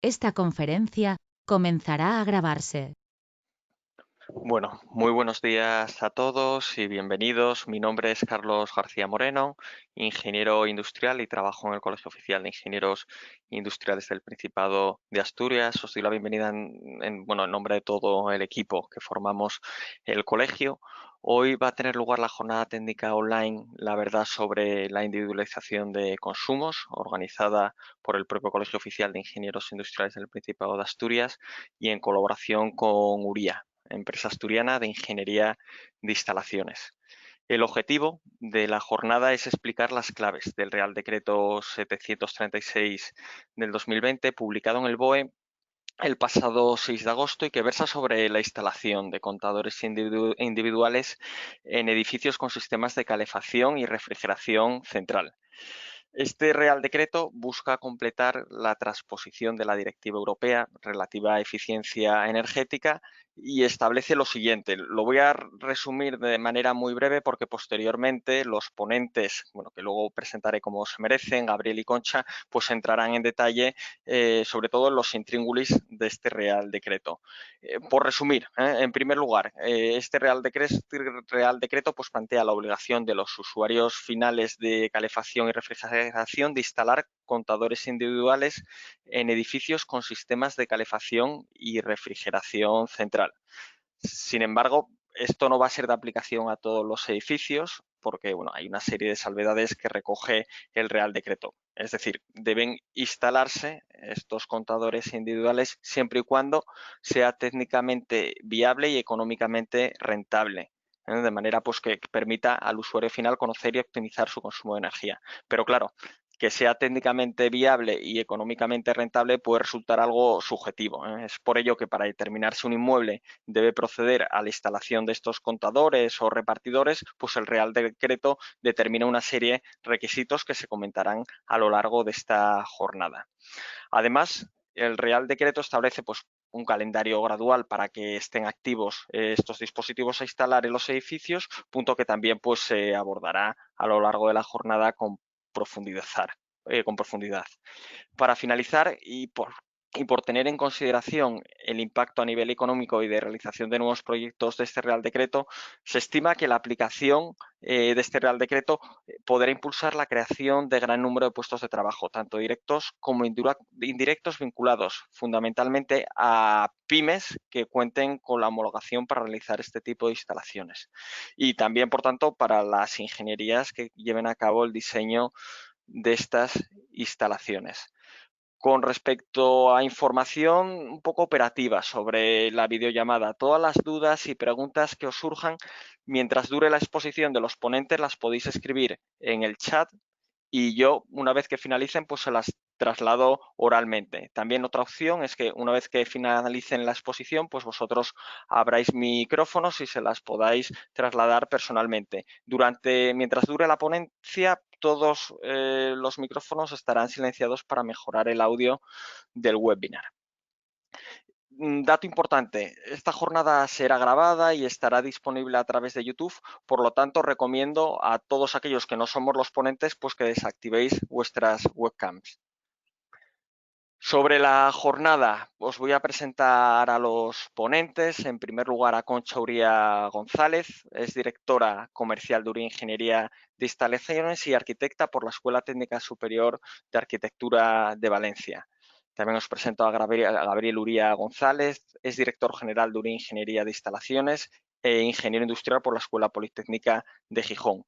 Esta conferencia comenzará a grabarse. Bueno, muy buenos días a todos y bienvenidos. Mi nombre es Carlos García Moreno, ingeniero industrial y trabajo en el Colegio Oficial de Ingenieros Industriales del Principado de Asturias. Os doy la bienvenida en nombre de todo el equipo que formamos el colegio. Hoy va a tener lugar la jornada técnica online, la verdad, sobre la individualización de consumos, organizada por el propio Colegio Oficial de Ingenieros Industriales del Principado de Asturias y en colaboración con URIA, empresa asturiana de ingeniería de instalaciones. El objetivo de la jornada es explicar las claves del Real Decreto 736 del 2020, publicado en el BOE el pasado 6 de agosto y que versa sobre la instalación de contadores individuales en edificios con sistemas de calefacción y refrigeración central. Este Real Decreto busca completar la transposición de la Directiva Europea relativa a eficiencia energética y establece lo siguiente. Lo voy a resumir de manera muy breve porque posteriormente los ponentes, bueno, que luego presentaré como se merecen, Gabriel y Concha, pues entrarán en detalle sobre todo en los intríngulis de este Real Decreto. Por resumir, en primer lugar, este Real Decreto pues plantea la obligación de los usuarios finales de calefacción y refrigeración de instalar contadores individuales en edificios con sistemas de calefacción y refrigeración central. Sin embargo, esto no va a ser de aplicación a todos los edificios porque bueno, hay una serie de salvedades que recoge el Real Decreto. Es decir, deben instalarse estos contadores individuales siempre y cuando sea técnicamente viable y económicamente rentable, de manera pues que permita al usuario final conocer y optimizar su consumo de energía. Pero claro, que sea técnicamente viable y económicamente rentable puede resultar algo subjetivo. Es por ello que para determinar si un inmueble debe proceder a la instalación de estos contadores o repartidores, pues el Real Decreto determina una serie de requisitos que se comentarán a lo largo de esta jornada. Además, el Real Decreto establece pues, un calendario gradual para que estén activos estos dispositivos a instalar en los edificios, punto que también pues, se abordará a lo largo de la jornada con profundidad. Para finalizar, y por tener en consideración el impacto a nivel económico y de realización de nuevos proyectos de este Real Decreto, se estima que la aplicación de este Real Decreto podrá impulsar la creación de gran número de puestos de trabajo, tanto directos como indirectos, vinculados fundamentalmente a pymes que cuenten con la homologación para realizar este tipo de instalaciones. Y también, por tanto, para las ingenierías que lleven a cabo el diseño de estas instalaciones. Con respecto a información un poco operativa sobre la videollamada, todas las dudas y preguntas que os surjan mientras dure la exposición de los ponentes las podéis escribir en el chat y yo, una vez que finalicen, pues se las traslado oralmente. También otra opción es que una vez que finalicen la exposición, pues vosotros abráis micrófonos y se las podáis trasladar personalmente. Mientras dure la ponencia, todos los micrófonos estarán silenciados para mejorar el audio del webinar. Dato importante, esta jornada será grabada y estará disponible a través de YouTube, por lo tanto recomiendo a todos aquellos que no somos los ponentes pues que desactivéis vuestras webcams. Sobre la jornada os voy a presentar a los ponentes. En primer lugar a Concha Uría González, es directora comercial de Uría Ingeniería de Instalaciones y arquitecta por la Escuela Técnica Superior de Arquitectura de Valencia. También os presento a Gabriel Uría González, es director general de Uría Ingeniería de Instalaciones e ingeniero industrial por la Escuela Politécnica de Gijón.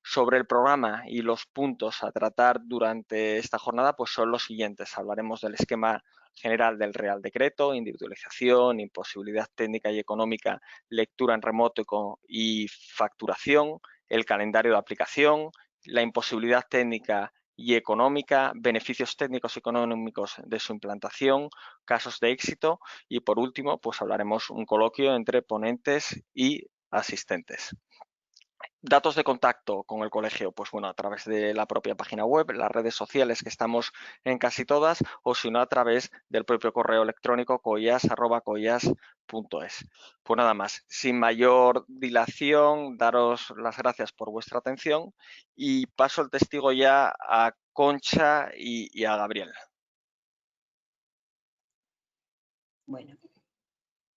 Sobre el programa y los puntos a tratar durante esta jornada pues son los siguientes. Hablaremos del esquema general del Real Decreto, individualización, imposibilidad técnica y económica, lectura en remoto y facturación, el calendario de aplicación, la imposibilidad técnica y económica, beneficios técnicos y económicos de su implantación, casos de éxito y por último pues hablaremos un coloquio entre ponentes y asistentes. Datos de contacto con el colegio, pues bueno, a través de la propia página web, las redes sociales que estamos en casi todas, o si no a través del propio correo electrónico coillas@coillas.es. Pues nada más, sin mayor dilación, daros las gracias por vuestra atención y paso el testigo ya a Concha y a Gabriel. Bueno,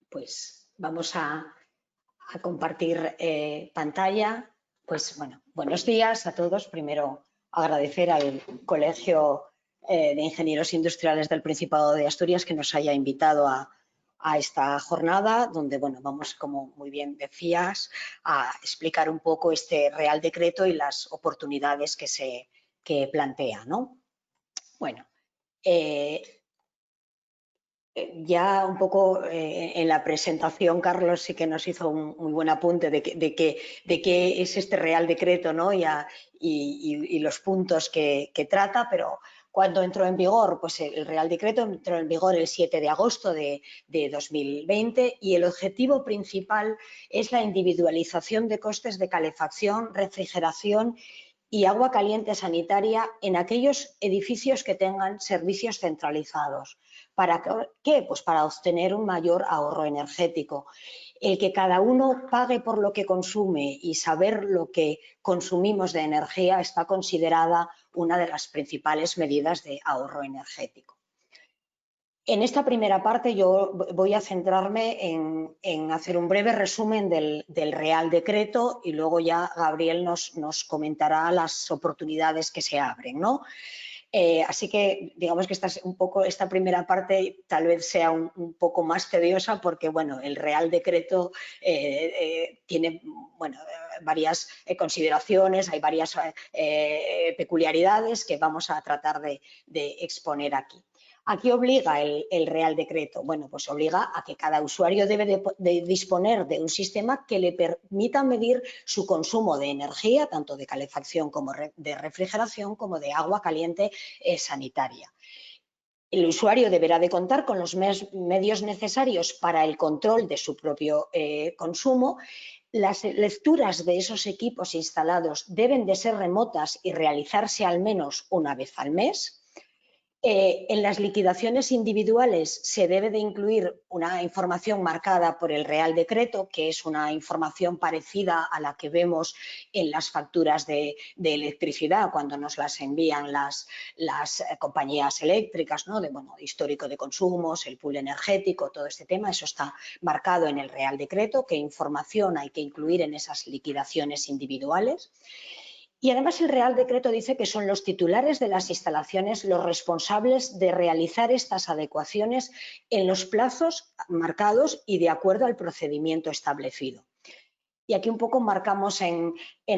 pues vamos a compartir pantalla. Pues bueno, buenos días a todos. Primero agradecer al Colegio de Ingenieros Industriales del Principado de Asturias que nos haya invitado a esta jornada, donde bueno, vamos, como muy bien decías, a explicar un poco este Real Decreto y las oportunidades que plantea, ¿no? Bueno, ya un poco en la presentación Carlos sí que nos hizo un muy buen apunte de qué es este Real Decreto, ¿no? y los puntos que trata, pero cuando entró en vigor, pues el Real Decreto entró en vigor el 7 de agosto de 2020 y el objetivo principal es la individualización de costes de calefacción, refrigeración y agua caliente sanitaria en aquellos edificios que tengan servicios centralizados. ¿Para qué? Pues para obtener un mayor ahorro energético. El que cada uno pague por lo que consume y saber lo que consumimos de energía está considerada una de las principales medidas de ahorro energético. En esta primera parte yo voy a centrarme en hacer un breve resumen del Real Decreto y luego ya Gabriel nos comentará las oportunidades que se abren, ¿no? Así que digamos que esta primera parte tal vez sea un poco más tediosa porque bueno, el Real Decreto tiene bueno, varias consideraciones, hay varias peculiaridades que vamos a tratar de exponer aquí. ¿A qué obliga el Real Decreto? Bueno, pues obliga a que cada usuario debe de disponer de un sistema que le permita medir su consumo de energía, tanto de calefacción como de refrigeración, como de agua caliente sanitaria. El usuario deberá de contar con los medios necesarios para el control de su propio consumo. Las lecturas de esos equipos instalados deben de ser remotas y realizarse al menos una vez al mes. En las liquidaciones individuales se debe de incluir una información marcada por el Real Decreto, que es una información parecida a la que vemos en las facturas de electricidad cuando nos las envían las compañías eléctricas, ¿no? Bueno, histórico de consumos, el pool energético, todo este tema, eso está marcado en el Real Decreto, qué información hay que incluir en esas liquidaciones individuales. Y además el Real Decreto dice que son los titulares de las instalaciones los responsables de realizar estas adecuaciones en los plazos marcados y de acuerdo al procedimiento establecido. Y aquí un poco marcamos en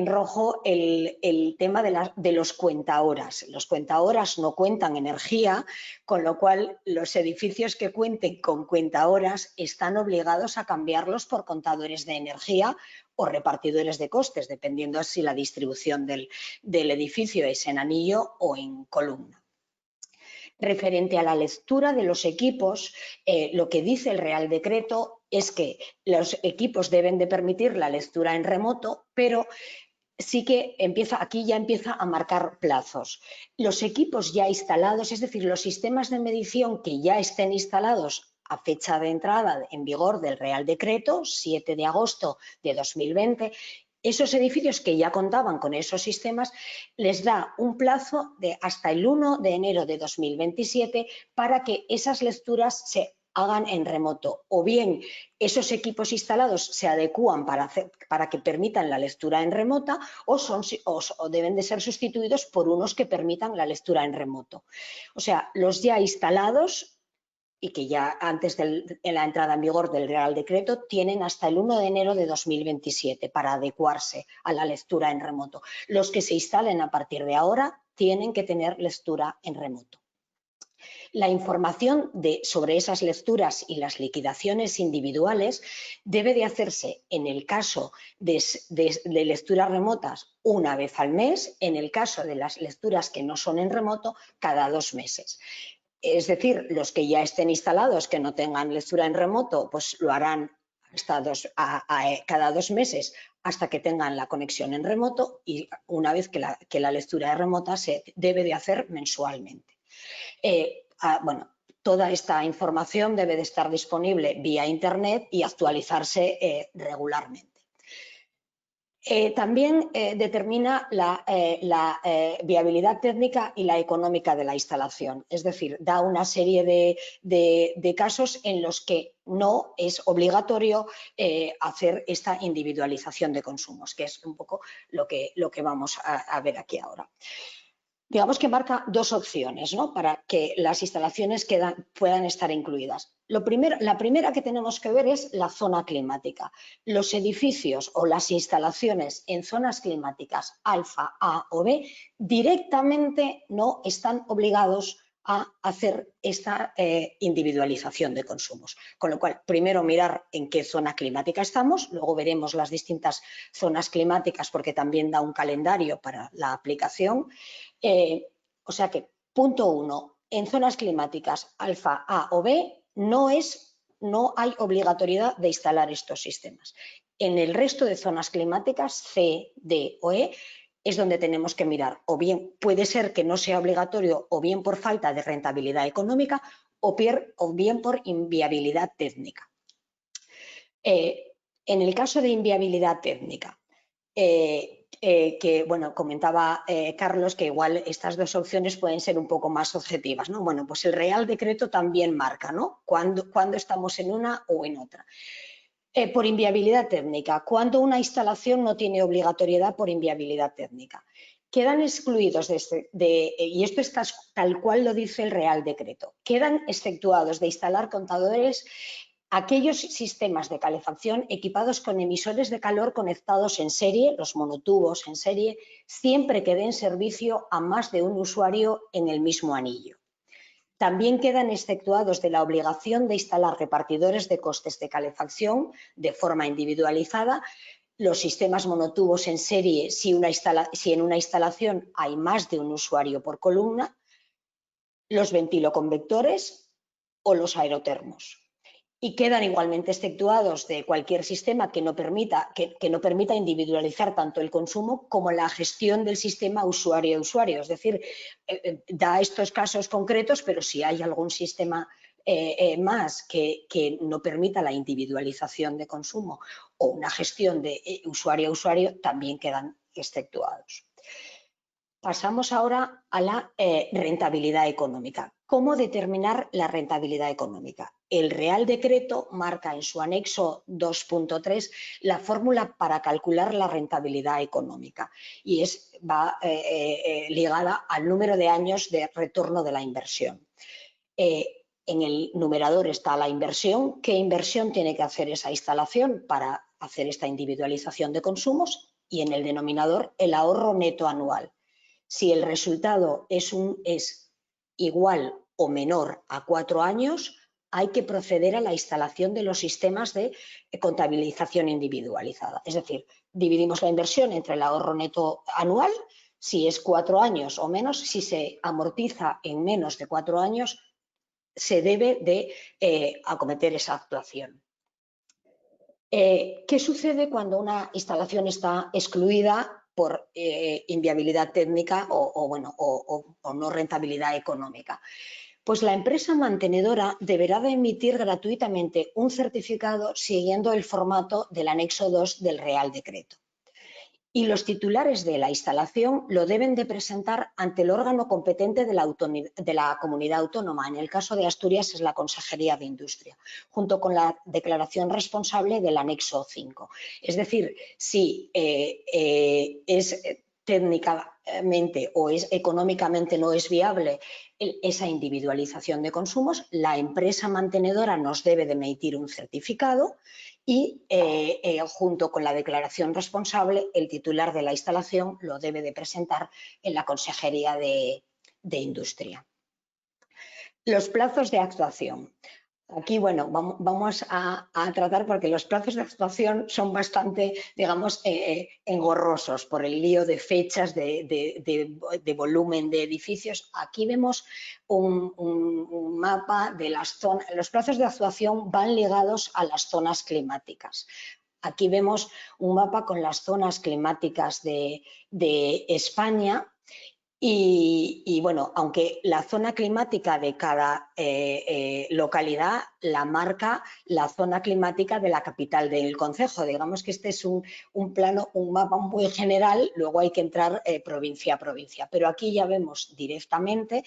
rojo el tema de los cuentahoras. Los cuentahoras no cuentan energía, con lo cual los edificios que cuenten con cuentahoras están obligados a cambiarlos por contadores de energía o repartidores de costes, dependiendo si la distribución del edificio es en anillo o en columna. Referente a la lectura de los equipos, lo que dice el Real Decreto es que los equipos deben de permitir la lectura en remoto, pero sí que aquí ya empieza a marcar plazos. Los equipos ya instalados, es decir, los sistemas de medición que ya estén instalados a fecha de entrada en vigor del Real Decreto, 7 de agosto de 2020, esos edificios que ya contaban con esos sistemas les da un plazo de hasta el 1 de enero de 2027 para que esas lecturas se hagan en remoto, o bien esos equipos instalados se adecúan para que permitan la lectura en remota o deben de ser sustituidos por unos que permitan la lectura en remoto. O sea, los ya instalados y que ya antes de la entrada en vigor del Real Decreto tienen hasta el 1 de enero de 2027 para adecuarse a la lectura en remoto. Los que se instalen a partir de ahora tienen que tener lectura en remoto. La información sobre esas lecturas y las liquidaciones individuales debe de hacerse en el caso de lecturas remotas una vez al mes, en el caso de las lecturas que no son en remoto cada 2 meses. Es decir, los que ya estén instalados, que no tengan lectura en remoto, pues lo harán cada 2 meses hasta que tengan la conexión en remoto y una vez que la lectura remota se debe de hacer mensualmente. Bueno, toda esta información debe de estar disponible vía internet y actualizarse regularmente. También determina la viabilidad técnica y la económica de la instalación, es decir, da una serie de casos en los que no es obligatorio hacer esta individualización de consumos, que es un poco lo que vamos a ver aquí ahora. Digamos que marca dos opciones, ¿no?, para que las instalaciones puedan estar incluidas. La primera que tenemos que ver es la zona climática. Los edificios o las instalaciones en zonas climáticas alfa, A o B directamente no están obligados a hacer esta individualización de consumos. Con lo cual, primero mirar en qué zona climática estamos, luego veremos las distintas zonas climáticas porque también da un calendario para la aplicación. O sea que, punto 1, en zonas climáticas alfa, A o B no hay obligatoriedad de instalar estos sistemas. En el resto de zonas climáticas C, D o E es donde tenemos que mirar, o bien puede ser que no sea obligatorio o bien por falta de rentabilidad económica o bien por inviabilidad técnica. En el caso de inviabilidad técnica, que bueno, comentaba Carlos que igual estas dos opciones pueden ser un poco más objetivas, ¿no? Bueno, pues el Real Decreto también marca, ¿no?, cuándo estamos en una o en otra. Por inviabilidad técnica, cuando una instalación no tiene obligatoriedad por inviabilidad técnica. Quedan excluidos y esto es tal cual lo dice el Real Decreto, quedan exceptuados de instalar contadores aquellos sistemas de calefacción equipados con emisores de calor conectados en serie, los monotubos en serie, siempre que den servicio a más de un usuario en el mismo anillo. También quedan exceptuados de la obligación de instalar repartidores de costes de calefacción de forma individualizada los sistemas monotubos en serie si en una instalación hay más de un usuario por columna, los ventiloconvectores o los aerotermos. Y quedan igualmente exceptuados de cualquier sistema que no permita individualizar tanto el consumo como la gestión del sistema usuario a usuario. Es decir, da estos casos concretos, pero si hay algún sistema más que no permita la individualización de consumo o una gestión de usuario a usuario, también quedan exceptuados. Pasamos ahora a la rentabilidad económica. ¿Cómo determinar la rentabilidad económica? El Real Decreto marca en su anexo 2.3 la fórmula para calcular la rentabilidad económica y va ligada al número de años de retorno de la inversión. En el numerador está la inversión. ¿Qué inversión tiene que hacer esa instalación para hacer esta individualización de consumos? Y en el denominador, el ahorro neto anual. Si el resultado es igual o menor a 4 años, hay que proceder a la instalación de los sistemas de contabilización individualizada. Es decir, dividimos la inversión entre el ahorro neto anual. Si es 4 años o menos, si se amortiza en menos de 4 años, se debe de acometer esa actuación. ¿Qué sucede cuando una instalación está excluida por inviabilidad técnica o no rentabilidad económica? Pues la empresa mantenedora deberá de emitir gratuitamente un certificado siguiendo el formato del anexo 2 del Real Decreto. Y los titulares de la instalación lo deben de presentar ante el órgano competente de la comunidad autónoma. En el caso de Asturias es la Consejería de Industria, junto con la declaración responsable del anexo 5. Es decir, si es técnicamente o económicamente no es viable esa individualización de consumos, la empresa mantenedora nos debe de emitir un certificado y junto con la declaración responsable, el titular de la instalación lo debe de presentar en la Consejería de Industria. Los plazos de actuación. Aquí, bueno, vamos a tratar porque los plazos de actuación son bastante, digamos, engorrosos por el lío de fechas, de volumen de edificios. Aquí vemos un mapa de las zonas. Los plazos de actuación van ligados a las zonas climáticas. Aquí vemos un mapa con las zonas climáticas de España. Y bueno, aunque la zona climática de cada localidad la marca la zona climática de la capital del concejo. Digamos que este es un plano, un mapa muy general, luego hay que entrar provincia a provincia. Pero aquí ya vemos directamente,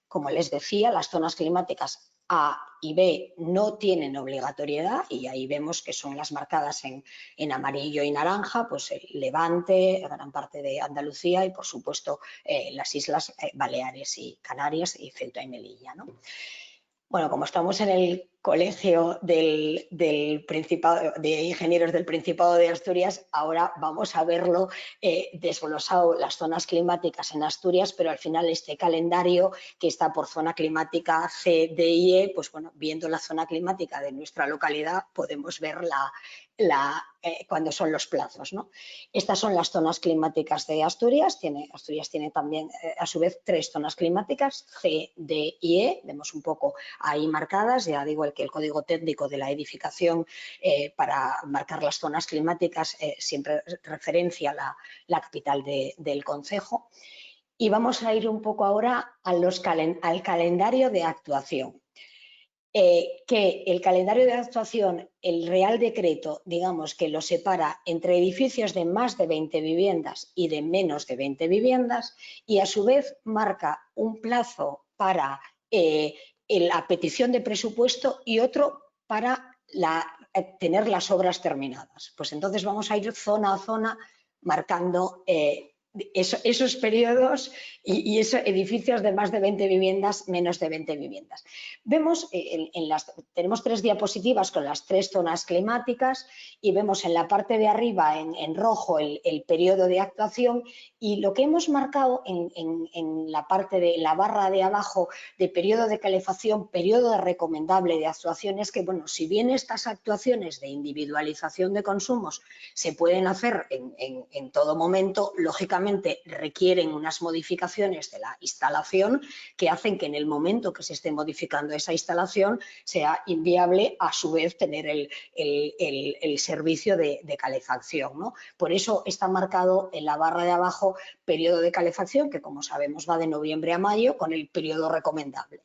como les decía, las zonas climáticas A y B no tienen obligatoriedad y ahí vemos que son las marcadas en amarillo y naranja, pues el Levante, gran parte de Andalucía y por supuesto las Islas Baleares y Canarias y Ceuta y Melilla, ¿no? Bueno, como estamos en el colegio del Principado, de Ingenieros del Principado de Asturias, ahora vamos a verlo desglosado las zonas climáticas en Asturias, pero al final este calendario que está por zona climática C, D y E, pues bueno, viendo la zona climática de nuestra localidad podemos ver cuándo son los plazos, ¿no? Estas son las zonas climáticas de Asturias. Asturias tiene también, a su vez, 3 zonas climáticas, C, D y E. Vemos un poco ahí marcadas, ya digo, el código técnico de la edificación para marcar las zonas climáticas siempre referencia a la capital del concejo. Y vamos a ir un poco ahora al calendario de actuación. Que el calendario de actuación, el Real Decreto, digamos que lo separa entre edificios de más de 20 viviendas y de menos de 20 viviendas y a su vez marca un plazo para la petición de presupuesto y otro para tener las obras terminadas. Pues entonces vamos a ir zona a zona marcando esos periodos y esos edificios de más de 20 viviendas, menos de 20 viviendas. Vemos, tenemos 3 diapositivas con las 3 zonas climáticas y vemos en la parte de arriba en rojo el periodo de actuación y lo que hemos marcado en la parte de la barra de abajo de periodo de calefacción, periodo recomendable de actuación es que, bueno, si bien estas actuaciones de individualización de consumos se pueden hacer en todo momento, lógicamente requieren unas modificaciones de la instalación que hacen que en el momento que se esté modificando esa instalación sea inviable a su vez tener el servicio de calefacción, ¿no? Por eso está marcado en la barra de abajo periodo de calefacción que, como sabemos, va de noviembre a mayo con el periodo recomendable.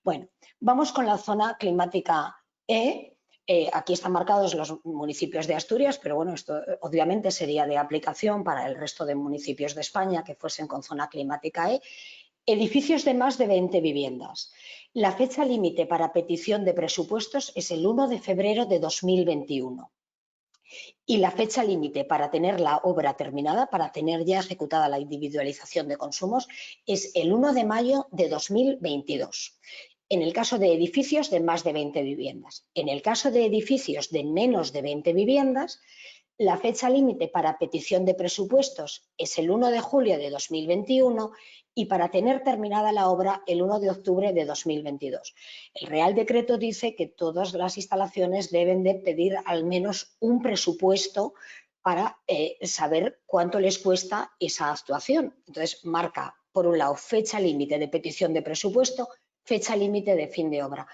Bueno, vamos con la zona climática E. Aquí están marcados los municipios de Asturias, pero bueno, esto obviamente sería de aplicación para el resto de municipios de España que fuesen con zona climática E. Edificios de más de 20 viviendas. La fecha límite para petición de presupuestos es el 1 de febrero de 2021. Y la fecha límite para tener la obra terminada, para tener ya ejecutada la individualización de consumos, es el 1 de mayo de 2022. En el caso de edificios de más de 20 viviendas. En el caso de edificios de menos de 20 viviendas, la fecha límite para petición de presupuestos es el 1 de julio de 2021 y para tener terminada la obra el 1 de octubre de 2022. El Real Decreto dice que todas las instalaciones deben de pedir al menos un presupuesto para saber cuánto les cuesta esa actuación. Entonces, marca, por un lado, fecha límite de petición de presupuesto, fecha límite de fin de obra.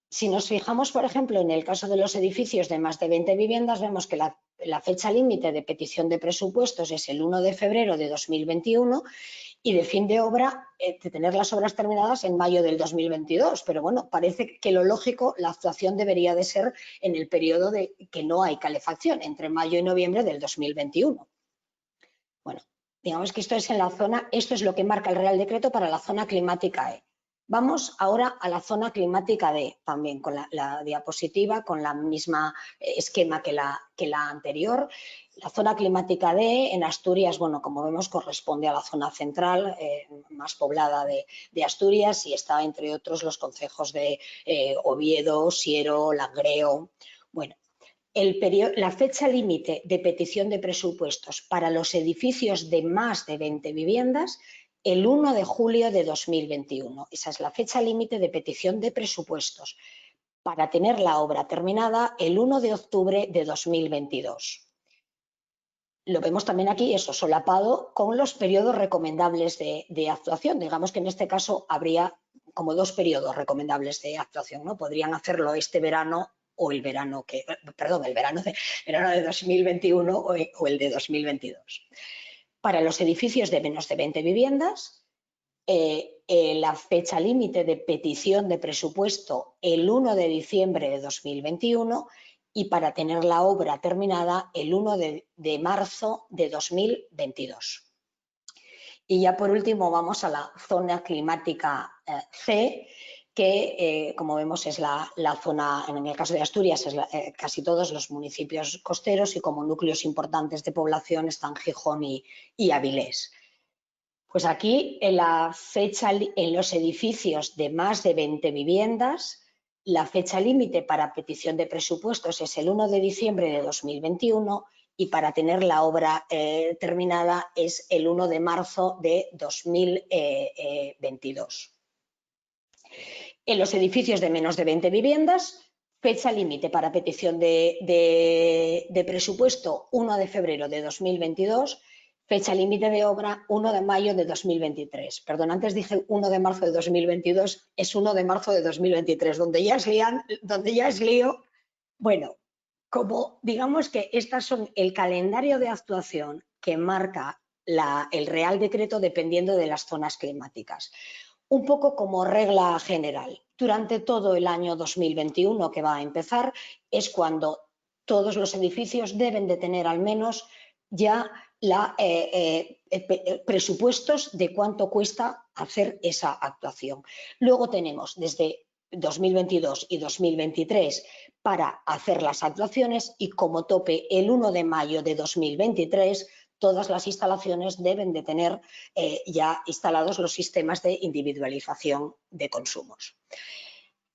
Si nos fijamos, por ejemplo, en el caso de los edificios de más de 20 viviendas, vemos que la fecha límite de petición de presupuestos es el 1 de febrero de 2021 y de fin de obra, de tener las obras terminadas en mayo del 2022. Pero bueno, parece que lo lógico, la actuación debería de ser en el periodo de que no hay calefacción, entre mayo y noviembre del 2021. Bueno, digamos que esto es en la zona, esto es lo que marca el Real Decreto para la zona climática E. Vamos ahora a la zona climática D, también con la diapositiva, con la misma esquema que la anterior. La zona climática D en Asturias, bueno, como vemos, corresponde a la zona central más poblada de Asturias y está, entre otros, los concejos de Oviedo, Siero, Langreo. Bueno, la fecha límite de petición de presupuestos para los edificios de más de 20 viviendas el 1 de julio de 2021. Esa es la fecha límite de petición de presupuestos para tener la obra terminada el 1 de octubre de 2022. Lo vemos también aquí, eso solapado con los periodos recomendables de actuación. Digamos que en este caso habría como 2 periodos recomendables de actuación, ¿no? Podrían hacerlo este verano o el verano el verano de 2021 o el de 2022. Para los edificios de menos de 20 viviendas, la fecha límite de petición de presupuesto el 1 de diciembre de 2021 y para tener la obra terminada el 1 de marzo de 2022. Y ya por último vamos a la zona climática C, que como vemos es la zona, en el caso de Asturias, es casi todos los municipios costeros y como núcleos importantes de población están Gijón y Avilés. Pues aquí en la fecha, en los edificios de más de 20 viviendas, la fecha límite para petición de presupuestos es el 1 de diciembre de 2021 y para tener la obra terminada es el 1 de marzo de 2022. En los edificios de menos de 20 viviendas, fecha límite para petición de presupuesto 1 de febrero de 2022, fecha límite de obra 1 de mayo de 2023. Perdón, antes dije 1 de marzo de 2022, es 1 de marzo de 2023, donde ya es lío. Bueno, como digamos que estas son el calendario de actuación que marca el Real Decreto dependiendo de las zonas climáticas. Un poco como regla general, durante todo el año 2021 que va a empezar es cuando todos los edificios deben de tener al menos ya presupuestos de cuánto cuesta hacer esa actuación. Luego tenemos desde 2022 y 2023 para hacer las actuaciones y como tope el 1 de mayo de 2023 todas las instalaciones deben de tener ya instalados los sistemas de individualización de consumos.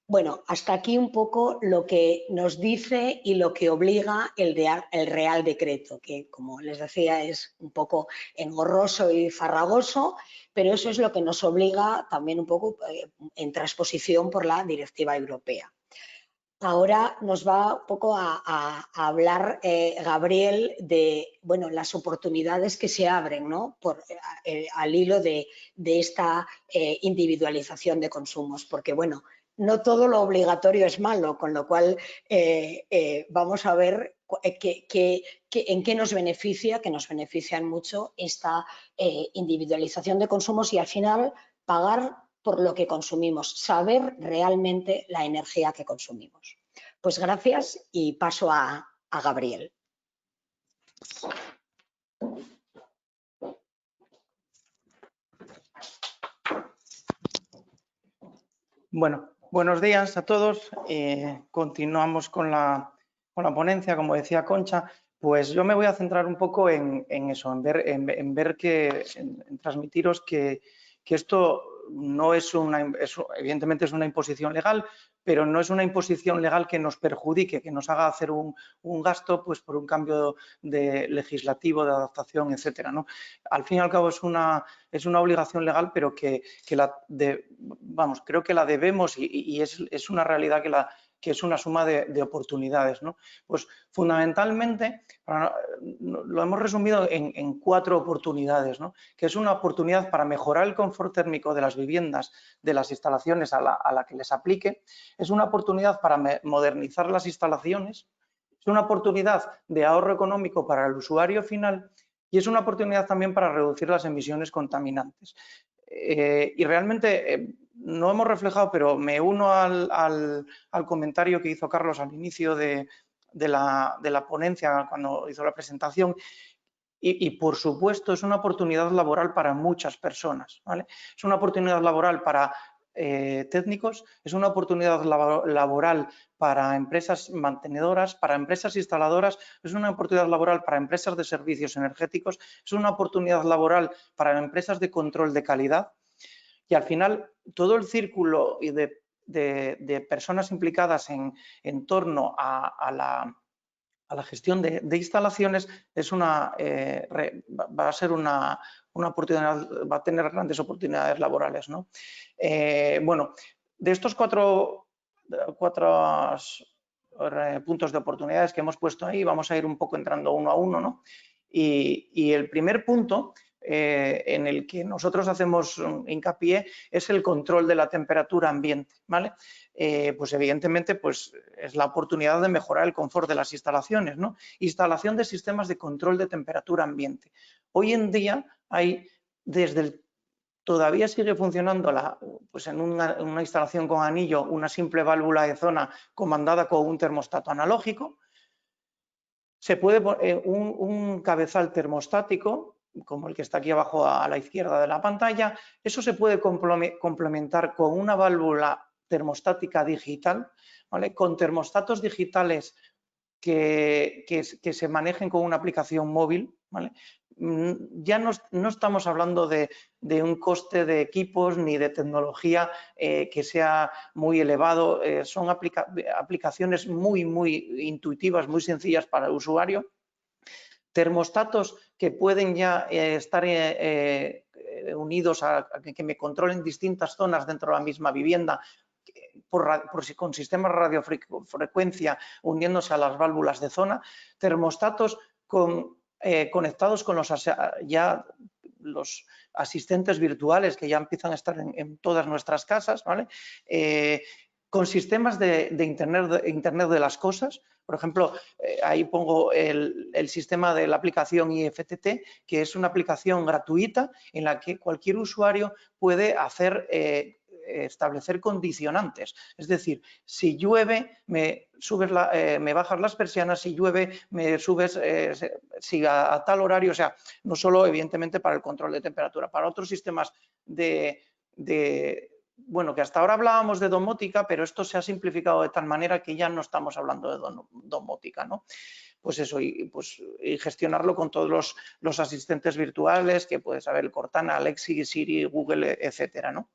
Bueno, hasta aquí un poco lo que nos dice y lo que obliga el Real Decreto, que como les decía es un poco engorroso y farragoso, pero eso es lo que nos obliga también un poco en transposición por la Directiva Europea. Ahora nos va un poco a hablar Gabriel de las oportunidades que se abren, ¿no? Al hilo de esta individualización de consumos, porque no todo lo obligatorio es malo, con lo cual vamos a ver en qué nos beneficia, que nos benefician mucho esta individualización de consumos y al final pagar por lo que consumimos, saber realmente la energía que consumimos. Pues gracias y paso a Gabriel. Bueno, buenos días a todos. Continuamos con la ponencia, como decía Concha. Pues yo me voy a centrar un poco en eso, en transmitiros que esto no es evidentemente es una imposición legal, pero no es una imposición legal que nos perjudique, que nos haga hacer un gasto pues por un cambio legislativo, de adaptación, etcétera, ¿no? Al fin y al cabo es una obligación legal, pero creo que la debemos y es una realidad que es una suma de oportunidades, ¿no? Pues fundamentalmente lo hemos resumido en 4 oportunidades, ¿no? Que es una oportunidad para mejorar el confort térmico de las viviendas, de las instalaciones a la que les aplique, es una oportunidad para modernizar las instalaciones, es una oportunidad de ahorro económico para el usuario final y es una oportunidad también para reducir las emisiones contaminantes. Y realmente no hemos reflejado, pero me uno al comentario que hizo Carlos al inicio de la ponencia cuando hizo la presentación y por supuesto es una oportunidad laboral para muchas personas, ¿vale? Es una oportunidad laboral para técnicos, es una oportunidad laboral para empresas mantenedoras, para empresas instaladoras, es una oportunidad laboral para empresas de servicios energéticos, es una oportunidad laboral para empresas de control de calidad y al final todo el círculo de personas implicadas en torno a la gestión de instalaciones va a ser una oportunidad, va a tener grandes oportunidades laborales, ¿no? Bueno, de estos cuatro puntos de oportunidades que hemos puesto ahí, vamos a ir un poco entrando uno a uno, ¿no? Y el primer punto en el que nosotros hacemos hincapié es el control de la temperatura ambiente, ¿vale? Pues evidentemente pues es la oportunidad de mejorar el confort de las instalaciones, ¿no? Instalación de sistemas de control de temperatura ambiente. Hoy en día hay todavía sigue funcionando pues en una instalación con anillo una simple válvula de zona comandada con un termostato analógico. Se puede poner un cabezal termostático, como el que está aquí abajo a la izquierda de la pantalla. Eso se puede complementar con una válvula termostática digital, ¿vale? Con termostatos digitales que se manejen con una aplicación móvil, ¿vale? Ya no estamos hablando de un coste de equipos ni de tecnología que sea muy elevado, son aplicaciones muy intuitivas, muy sencillas para el usuario. Termostatos que pueden ya estar unidos a que me controlen distintas zonas dentro de la misma vivienda, con sistemas de radiofrecuencia uniéndose a las válvulas de zona, termostatos conectados con los asistentes virtuales que ya empiezan a estar en todas nuestras casas, ¿vale? Con sistemas de Internet de las cosas. Por ejemplo, ahí pongo el sistema de la aplicación IFTT, que es una aplicación gratuita en la que cualquier usuario puede establecer condicionantes. Es decir, si llueve, me bajas las persianas, si llueve, me subes si a tal horario, o sea, no solo evidentemente para el control de temperatura, para otros sistemas bueno, que hasta ahora hablábamos de domótica, pero esto se ha simplificado de tal manera que ya no estamos hablando de domótica, ¿no? Pues eso, y gestionarlo con todos los asistentes virtuales, que puedes saber, Cortana, Alexa, Siri, Google, etcétera, ¿no?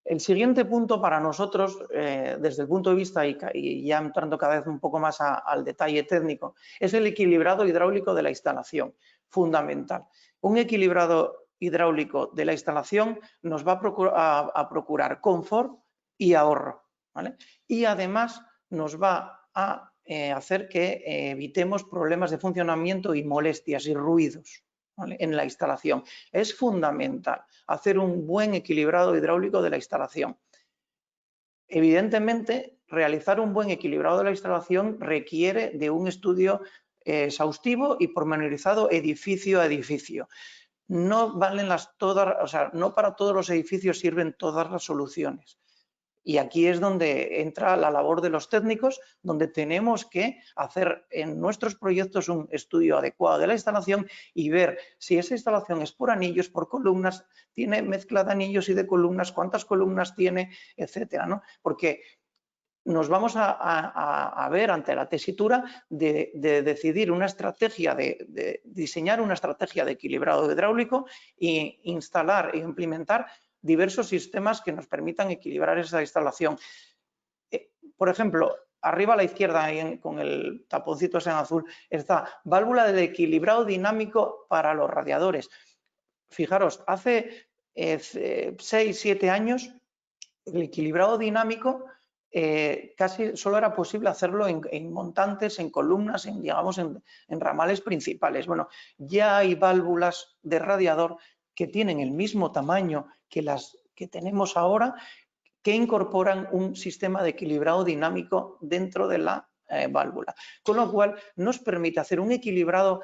El siguiente punto para nosotros, desde el punto de vista, y ya entrando cada vez un poco más al detalle técnico, es el equilibrado hidráulico de la instalación, fundamental. Un equilibrado hidráulico de la instalación nos va a procurar confort y ahorro, ¿vale? Y además nos va a hacer que evitemos problemas de funcionamiento y molestias y ruidos, ¿vale? En la instalación. Es fundamental hacer un buen equilibrado hidráulico de la instalación. Evidentemente, realizar un buen equilibrado de la instalación requiere de un estudio exhaustivo y pormenorizado edificio a edificio. No valen no para todos los edificios sirven todas las soluciones. Y aquí es donde entra la labor de los técnicos, donde tenemos que hacer en nuestros proyectos un estudio adecuado de la instalación y ver si esa instalación es por anillos, por columnas, tiene mezcla de anillos y de columnas, cuántas columnas tiene, etcétera, ¿no? Porque nos vamos a ver ante la tesitura de decidir una estrategia, de diseñar una estrategia de equilibrado hidráulico e instalar e implementar diversos sistemas que nos permitan equilibrar esa instalación. Por ejemplo, arriba a la izquierda, con el taponcito ese en azul, está válvula de equilibrado dinámico para los radiadores. Fijaros, hace 6-7 años el equilibrado dinámico casi solo era posible hacerlo en montantes, en columnas, digamos en ramales principales. Bueno, ya hay válvulas de radiador que tienen el mismo tamaño que las que tenemos ahora, que incorporan un sistema de equilibrado dinámico dentro de la válvula, con lo cual nos permite hacer un equilibrado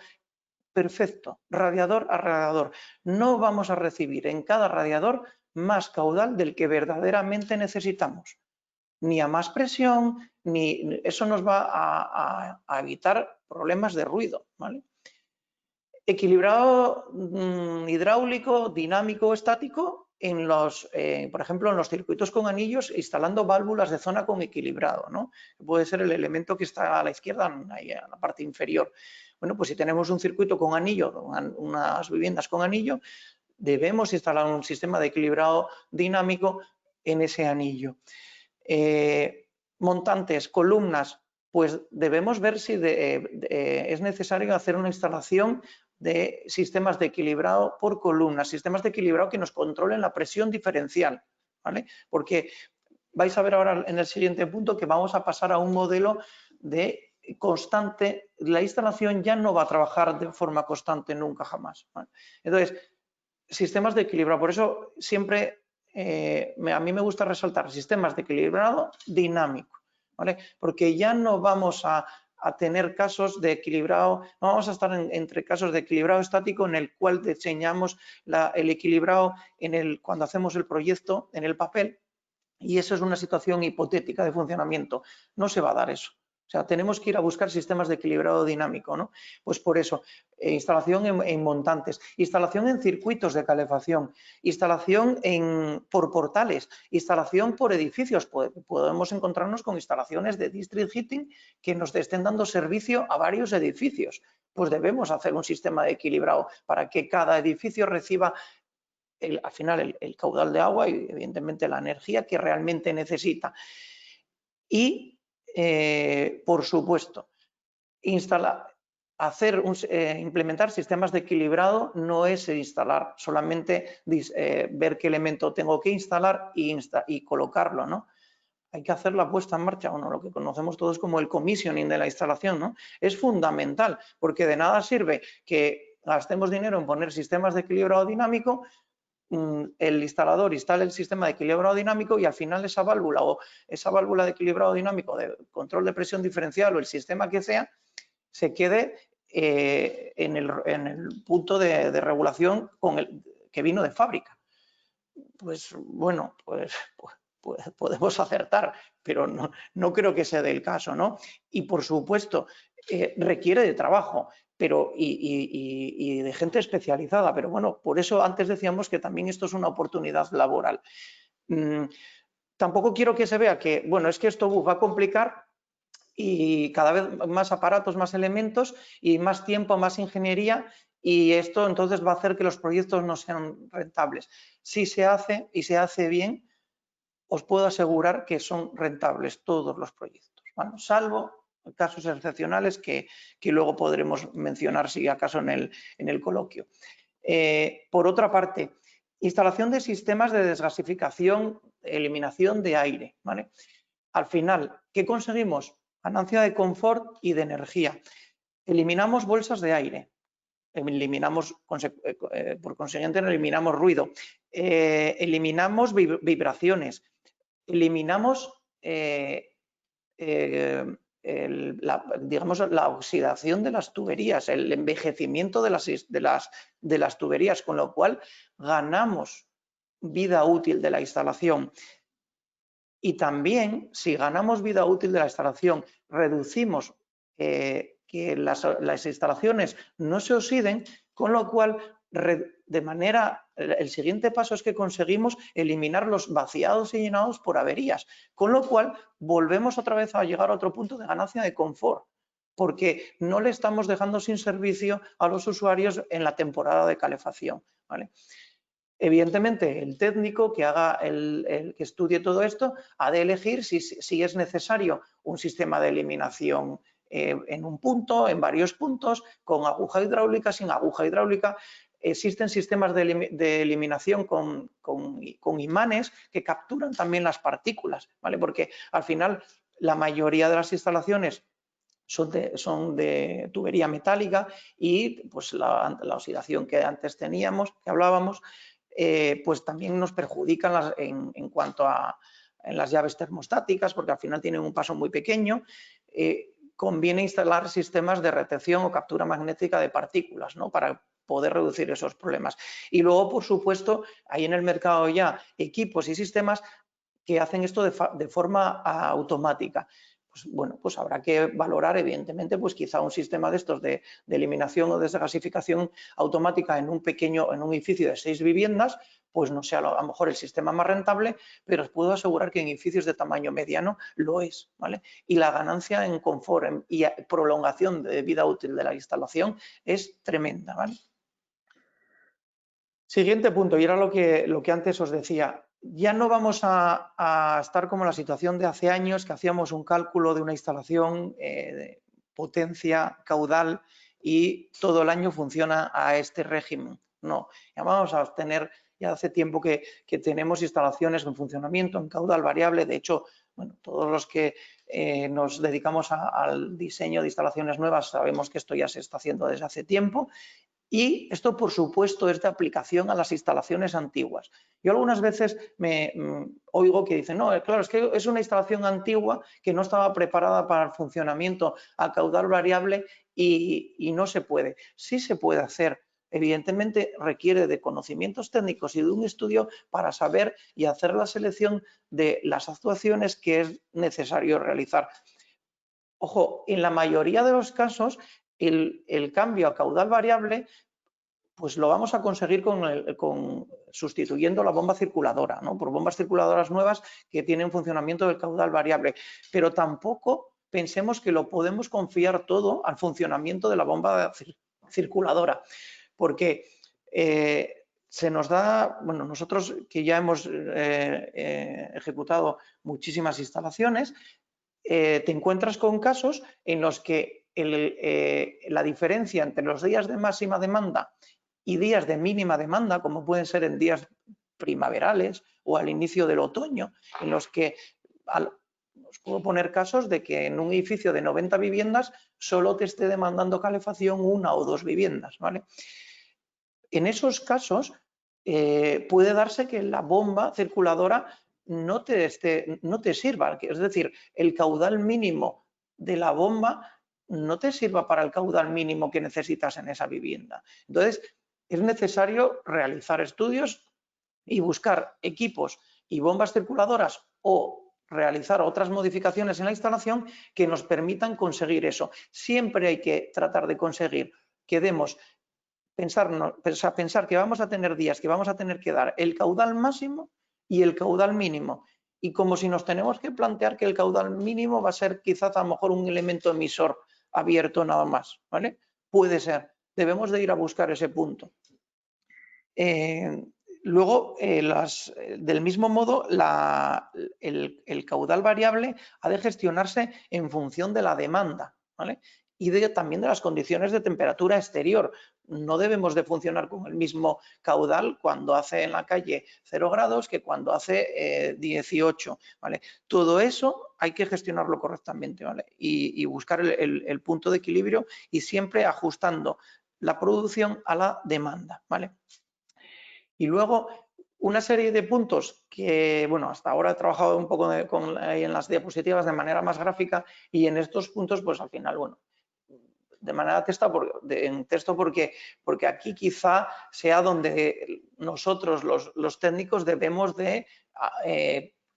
perfecto, radiador a radiador. No vamos a recibir en cada radiador más caudal del que verdaderamente necesitamos, ni a más presión, ni eso nos va a evitar problemas de ruido, ¿vale? Equilibrado hidráulico, dinámico, estático, por ejemplo, en los circuitos con anillos, instalando válvulas de zona con equilibrado, ¿no? Puede ser el elemento que está a la izquierda, ahí en la parte inferior. Bueno, pues si tenemos un circuito con anillo, unas viviendas con anillo, debemos instalar un sistema de equilibrado dinámico en ese anillo. Montantes, columnas, pues debemos ver si es necesario hacer una instalación de sistemas de equilibrado por columnas, sistemas de equilibrado que nos controlen la presión diferencial, ¿vale? Porque vais a ver ahora en el siguiente punto que vamos a pasar a un modelo de constante, la instalación ya no va a trabajar de forma constante nunca jamás, ¿vale? Entonces, sistemas de equilibrado, por eso siempre a mí me gusta resaltar sistemas de equilibrado dinámico, ¿vale? Porque ya no vamos a tener casos de equilibrado, no vamos a estar entre casos de equilibrado estático en el cual diseñamos el equilibrado cuando hacemos el proyecto en el papel, y eso es una situación hipotética de funcionamiento. No se va a dar eso. O sea, tenemos que ir a buscar sistemas de equilibrado dinámico, ¿no? Pues por eso, instalación en montantes, instalación en circuitos de calefacción, instalación por portales, instalación por edificios. Podemos encontrarnos con instalaciones de district heating que nos estén dando servicio a varios edificios. Pues debemos hacer un sistema de equilibrado para que cada edificio reciba al final el caudal de agua y evidentemente la energía que realmente necesita. Y por supuesto, implementar sistemas de equilibrado no es instalar, solamente ver qué elemento tengo que instalar y colocarlo, ¿no? Hay que hacer la puesta en marcha, bueno, lo que conocemos todos como el commissioning de la instalación, ¿no? Es fundamental, porque de nada sirve que gastemos dinero en poner sistemas de equilibrado dinámico, el instalador instala el sistema de equilibrado dinámico y al final esa válvula de equilibrado dinámico de control de presión diferencial o el sistema que sea se quede en el punto de regulación que vino de fábrica. Pues bueno, pues podemos acertar, pero no creo que sea el caso, ¿no? Y por supuesto, requiere de trabajo, pero y de gente especializada, pero bueno, por eso antes decíamos que también esto es una oportunidad laboral. Tampoco quiero que se vea que, bueno, es que esto va a complicar y cada vez más aparatos, más elementos y más tiempo, más ingeniería, y esto entonces va a hacer que los proyectos no sean rentables. Si se hace y se hace bien, os puedo asegurar que son rentables todos los proyectos, ¿vale? Salvo casos excepcionales que luego podremos mencionar si acaso en el coloquio. Por otra parte, instalación de sistemas de desgasificación, eliminación de aire, ¿vale? Al final, ¿qué conseguimos? Ganancia de confort y de energía. Eliminamos bolsas de aire, por consiguiente eliminamos ruido, eliminamos vibraciones, eliminamos digamos, la oxidación de las tuberías, el envejecimiento de las tuberías, con lo cual ganamos vida útil de la instalación. Y también, si ganamos vida útil de la instalación, reducimos que las instalaciones no se oxiden, con lo cual el siguiente paso es que conseguimos eliminar los vaciados y llenados por averías, con lo cual volvemos otra vez a llegar a otro punto de ganancia de confort, porque no le estamos dejando sin servicio a los usuarios en la temporada de calefacción, ¿vale? Evidentemente, el técnico que haga que estudie todo esto ha de elegir si es necesario un sistema de eliminación en un punto, en varios puntos, con aguja hidráulica, sin aguja hidráulica. Existen sistemas de eliminación con imanes que capturan también las partículas, ¿vale? Porque al final la mayoría de las instalaciones son de tubería metálica y pues la oxidación que antes teníamos, que hablábamos, pues también nos perjudican en cuanto a las llaves termostáticas, porque al final tienen un paso muy pequeño. Conviene instalar sistemas de retención o captura magnética de partículas, ¿no? Para poder reducir esos problemas. Y luego, por supuesto, hay en el mercado ya equipos y sistemas que hacen esto de forma automática. Pues bueno, pues habrá que valorar, evidentemente, pues quizá un sistema de estos de eliminación o desgasificación automática en un edificio de 6 viviendas, pues no sea a lo mejor el sistema más rentable, pero os puedo asegurar que en edificios de tamaño mediano lo es, ¿vale? Y la ganancia en confort y prolongación de vida útil de la instalación es tremenda, ¿vale? Siguiente punto, y era lo que antes os decía. Ya no vamos a estar como la situación de hace años, que hacíamos un cálculo de una instalación de potencia, caudal, y todo el año funciona a este régimen. No, ya vamos a tener, ya hace tiempo que tenemos instalaciones en funcionamiento, en caudal variable. De hecho, bueno, todos los que nos dedicamos al diseño de instalaciones nuevas sabemos que esto ya se está haciendo desde hace tiempo. Y esto, por supuesto, es de aplicación a las instalaciones antiguas. Yo algunas veces me oigo que dicen, no, claro, es que es una instalación antigua que no estaba preparada para el funcionamiento a caudal variable y no se puede. Sí se puede hacer. Evidentemente requiere de conocimientos técnicos y de un estudio para saber y hacer la selección de las actuaciones que es necesario realizar. Ojo, en la mayoría de los casos, el cambio a caudal variable, pues lo vamos a conseguir sustituyendo la bomba circuladora, ¿no? Por bombas circuladoras nuevas que tienen funcionamiento del caudal variable. Pero tampoco pensemos que lo podemos confiar todo al funcionamiento de la bomba circuladora, porque se nos da, bueno, nosotros que ya hemos ejecutado muchísimas instalaciones, te encuentras con casos en los que la diferencia entre los días de máxima demanda y días de mínima demanda, como pueden ser en días primaverales o al inicio del otoño, en los que os puedo poner casos de que en un edificio de 90 viviendas solo te esté demandando calefacción 1 o 2 viviendas, ¿vale? En esos casos puede darse que la bomba circuladora no te sirva, es decir, el caudal mínimo de la bomba no te sirva para el caudal mínimo que necesitas en esa vivienda. Entonces, es necesario realizar estudios y buscar equipos y bombas circuladoras o realizar otras modificaciones en la instalación que nos permitan conseguir eso. Siempre hay que tratar de conseguir que demos pensar que vamos a tener días que vamos a tener que dar el caudal máximo y el caudal mínimo. Y como si nos tenemos que plantear que el caudal mínimo va a ser quizás a lo mejor un elemento emisor abierto nada más, ¿vale? Puede ser. Debemos de ir a buscar ese punto. Luego, del mismo modo, el caudal variable ha de gestionarse en función de la demanda, ¿vale? Y también de las condiciones de temperatura exterior. No debemos de funcionar con el mismo caudal cuando hace en la calle 0 grados que cuando hace 18, ¿vale? Todo eso hay que gestionarlo correctamente, ¿vale? Y buscar el punto de equilibrio y siempre ajustando la producción a la demanda, ¿vale? Y luego una serie de puntos que, bueno, hasta ahora he trabajado un poco en las diapositivas de manera más gráfica y en estos puntos, pues al final, bueno, de manera en texto porque aquí quizá sea donde nosotros los técnicos debemos de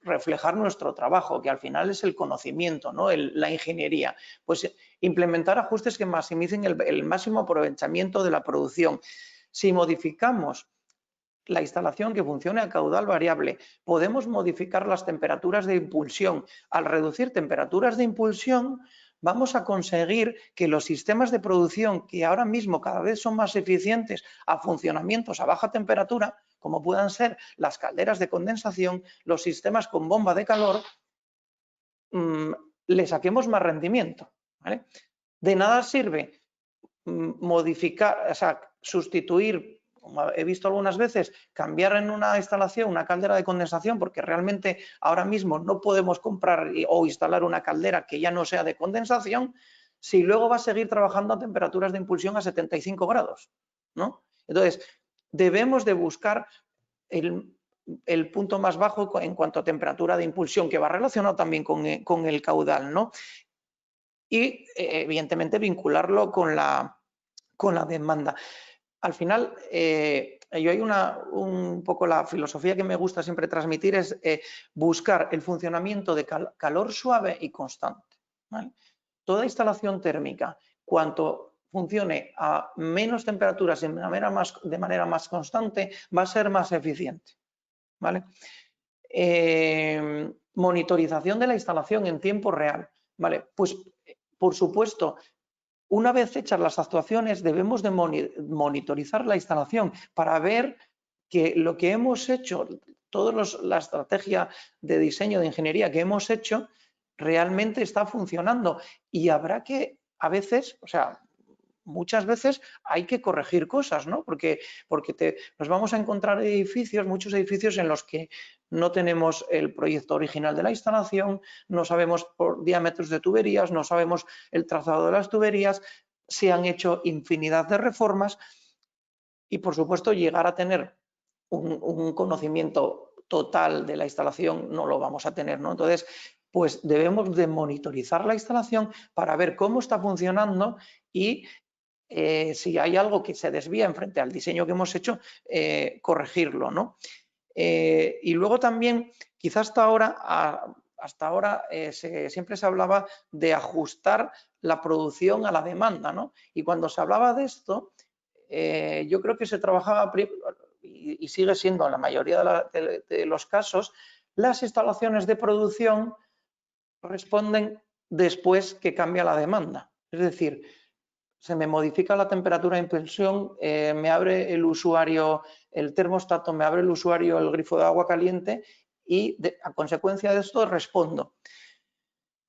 reflejar nuestro trabajo, que al final es el conocimiento, ¿no? La ingeniería. Pues implementar ajustes que maximicen el máximo aprovechamiento de la producción. Si modificamos la instalación que funcione a caudal variable, podemos modificar las temperaturas de impulsión. Al reducir temperaturas de impulsión, vamos a conseguir que los sistemas de producción, que ahora mismo cada vez son más eficientes a funcionamientos a baja temperatura, como puedan ser las calderas de condensación, los sistemas con bomba de calor, le saquemos más rendimiento, ¿vale? De nada sirve modificar, o sea, sustituir, como he visto algunas veces, cambiar en una instalación una caldera de condensación, porque realmente ahora mismo no podemos comprar o instalar una caldera que ya no sea de condensación, si luego va a seguir trabajando a temperaturas de impulsión a 75 grados, ¿no? Entonces, debemos de buscar el punto más bajo en cuanto a temperatura de impulsión, que va relacionado también con el caudal, ¿no? Y, evidentemente, vincularlo con la demanda. Al final, yo hay un poco la filosofía que me gusta siempre transmitir es buscar el funcionamiento de calor suave y constante, ¿vale? Toda instalación térmica, cuanto funcione a menos temperaturas de manera más constante, va a ser más eficiente, ¿vale? Monitorización de la instalación en tiempo real, ¿vale? Pues, por supuesto, una vez hechas las actuaciones, debemos de monitorizar la instalación para ver que lo que hemos hecho, toda la estrategia de diseño de ingeniería que hemos hecho, realmente está funcionando. Y habrá que, a veces, o sea, muchas veces hay que corregir cosas, ¿no? Porque nos vamos a encontrar muchos edificios en los que no tenemos el proyecto original de la instalación, no sabemos por diámetros de tuberías, no sabemos el trazado de las tuberías, se han hecho infinidad de reformas y, por supuesto, llegar a tener un conocimiento total de la instalación no lo vamos a tener, ¿no? Entonces, pues debemos de monitorizar la instalación para ver cómo está funcionando y si hay algo que se desvía en frente al diseño que hemos hecho, corregirlo, ¿no? Y luego también, quizás hasta ahora siempre se hablaba de ajustar la producción a la demanda, ¿no? Y cuando se hablaba de esto, yo creo que se trabajaba, y sigue siendo en la mayoría de los casos, las instalaciones de producción responden después que cambia la demanda. Es decir, se me modifica la temperatura de impresión, me abre el usuario el termostato, me abre el usuario el grifo de agua caliente y a consecuencia de esto respondo.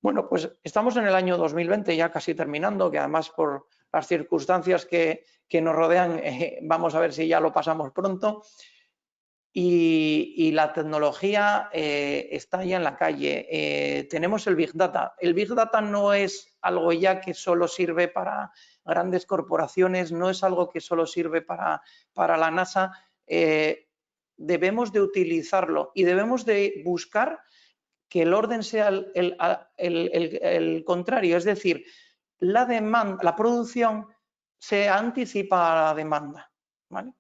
Bueno, pues estamos en el año 2020 ya casi terminando, que además por las circunstancias que nos rodean vamos a ver si ya lo pasamos pronto. Y la tecnología está ya en la calle. Tenemos el Big Data. El Big Data no es algo ya que solo sirve para grandes corporaciones, no es algo que solo sirve para la NASA. Debemos de utilizarlo y debemos de buscar que el orden sea el contrario, es decir, la producción se anticipa a la demanda, ¿vale?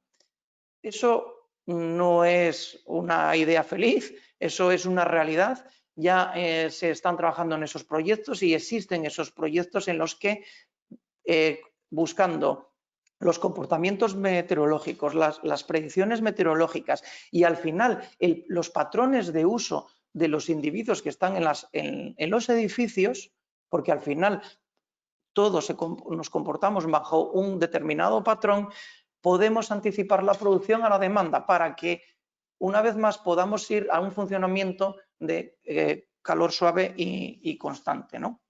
Eso no es una idea feliz, eso es una realidad. Ya se están trabajando en esos proyectos y existen esos proyectos en los que buscando los comportamientos meteorológicos, las predicciones meteorológicas y al final los patrones de uso de los individuos que están en los edificios, porque al final todos nos comportamos bajo un determinado patrón, podemos anticipar la producción a la demanda para que una vez más podamos ir a un funcionamiento de calor suave y constante, ¿no?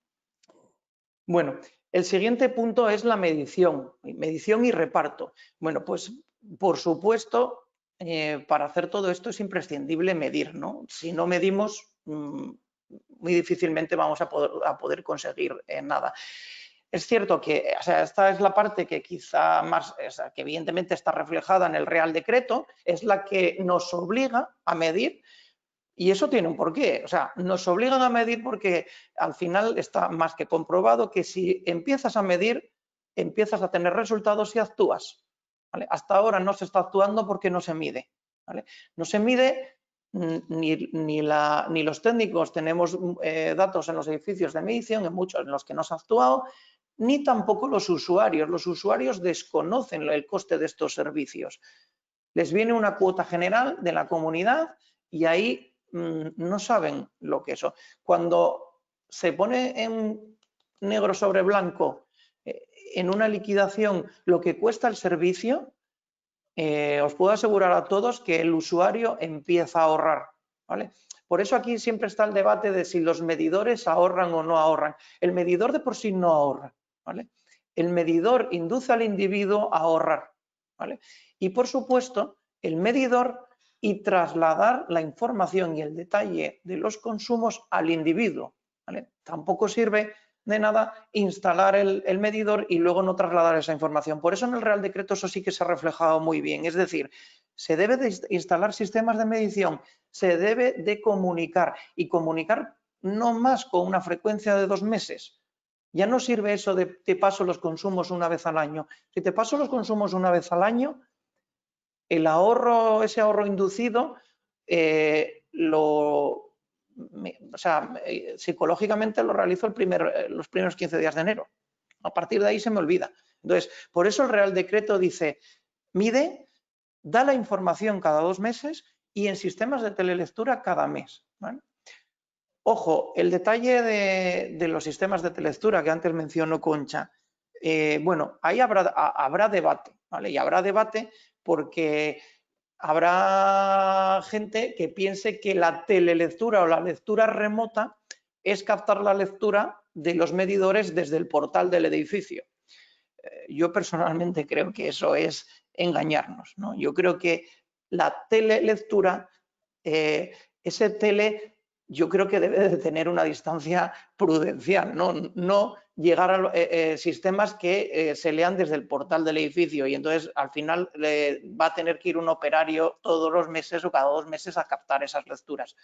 Bueno, el siguiente punto es la medición y reparto. Bueno, pues por supuesto, para hacer todo esto es imprescindible medir, ¿no? Si no medimos, muy difícilmente vamos a poder conseguir nada. Es cierto que esta es la parte que quizá más, que evidentemente está reflejada en el Real Decreto, es la que nos obliga a medir. Y eso tiene un porqué, nos obligan a medir porque al final está más que comprobado que si empiezas a medir, empiezas a tener resultados y actúas, ¿vale? Hasta ahora no se está actuando porque no se mide, ¿vale? No se mide, ni los técnicos tenemos datos en los edificios de medición, en muchos en los que no se ha actuado, ni tampoco los usuarios. Los usuarios desconocen el coste de estos servicios. Les viene una cuota general de la comunidad y ahí no saben lo que es eso. Cuando se pone en negro sobre blanco en una liquidación lo que cuesta el servicio, os puedo asegurar a todos que el usuario empieza a ahorrar, ¿vale? Por eso aquí siempre está el debate de si los medidores ahorran o no ahorran. El medidor de por sí no ahorra, ¿vale? El medidor induce al individuo a ahorrar, ¿vale? Y por supuesto, el medidor y trasladar la información y el detalle de los consumos al individuo, ¿vale? Tampoco sirve de nada instalar el medidor y luego no trasladar esa información. Por eso en el Real Decreto eso sí que se ha reflejado muy bien. Es decir, se debe de instalar sistemas de medición, se debe de comunicar y comunicar no más con una frecuencia de 2 meses. Ya no sirve eso de te paso los consumos una vez al año. Si te paso los consumos una vez al año, el ahorro, ese ahorro inducido, psicológicamente lo realizo los primeros 15 días de enero. A partir de ahí se me olvida. Entonces, por eso el Real Decreto dice, mide, da la información cada 2 meses y en sistemas de telelectura cada mes, ¿vale? Ojo, el detalle de los sistemas de telelectura que antes mencionó Concha, bueno, ahí habrá debate, ¿vale? Y habrá debate porque habrá gente que piense que la telelectura o la lectura remota es captar la lectura de los medidores desde el portal del edificio. Yo personalmente creo que eso es engañarnos, ¿no? Yo creo que la telelectura ese tele yo creo que debe de tener una distancia prudencial, no llegar a sistemas que se lean desde el portal del edificio y entonces al final va a tener que ir un operario todos los meses o cada 2 meses a captar esas lecturas.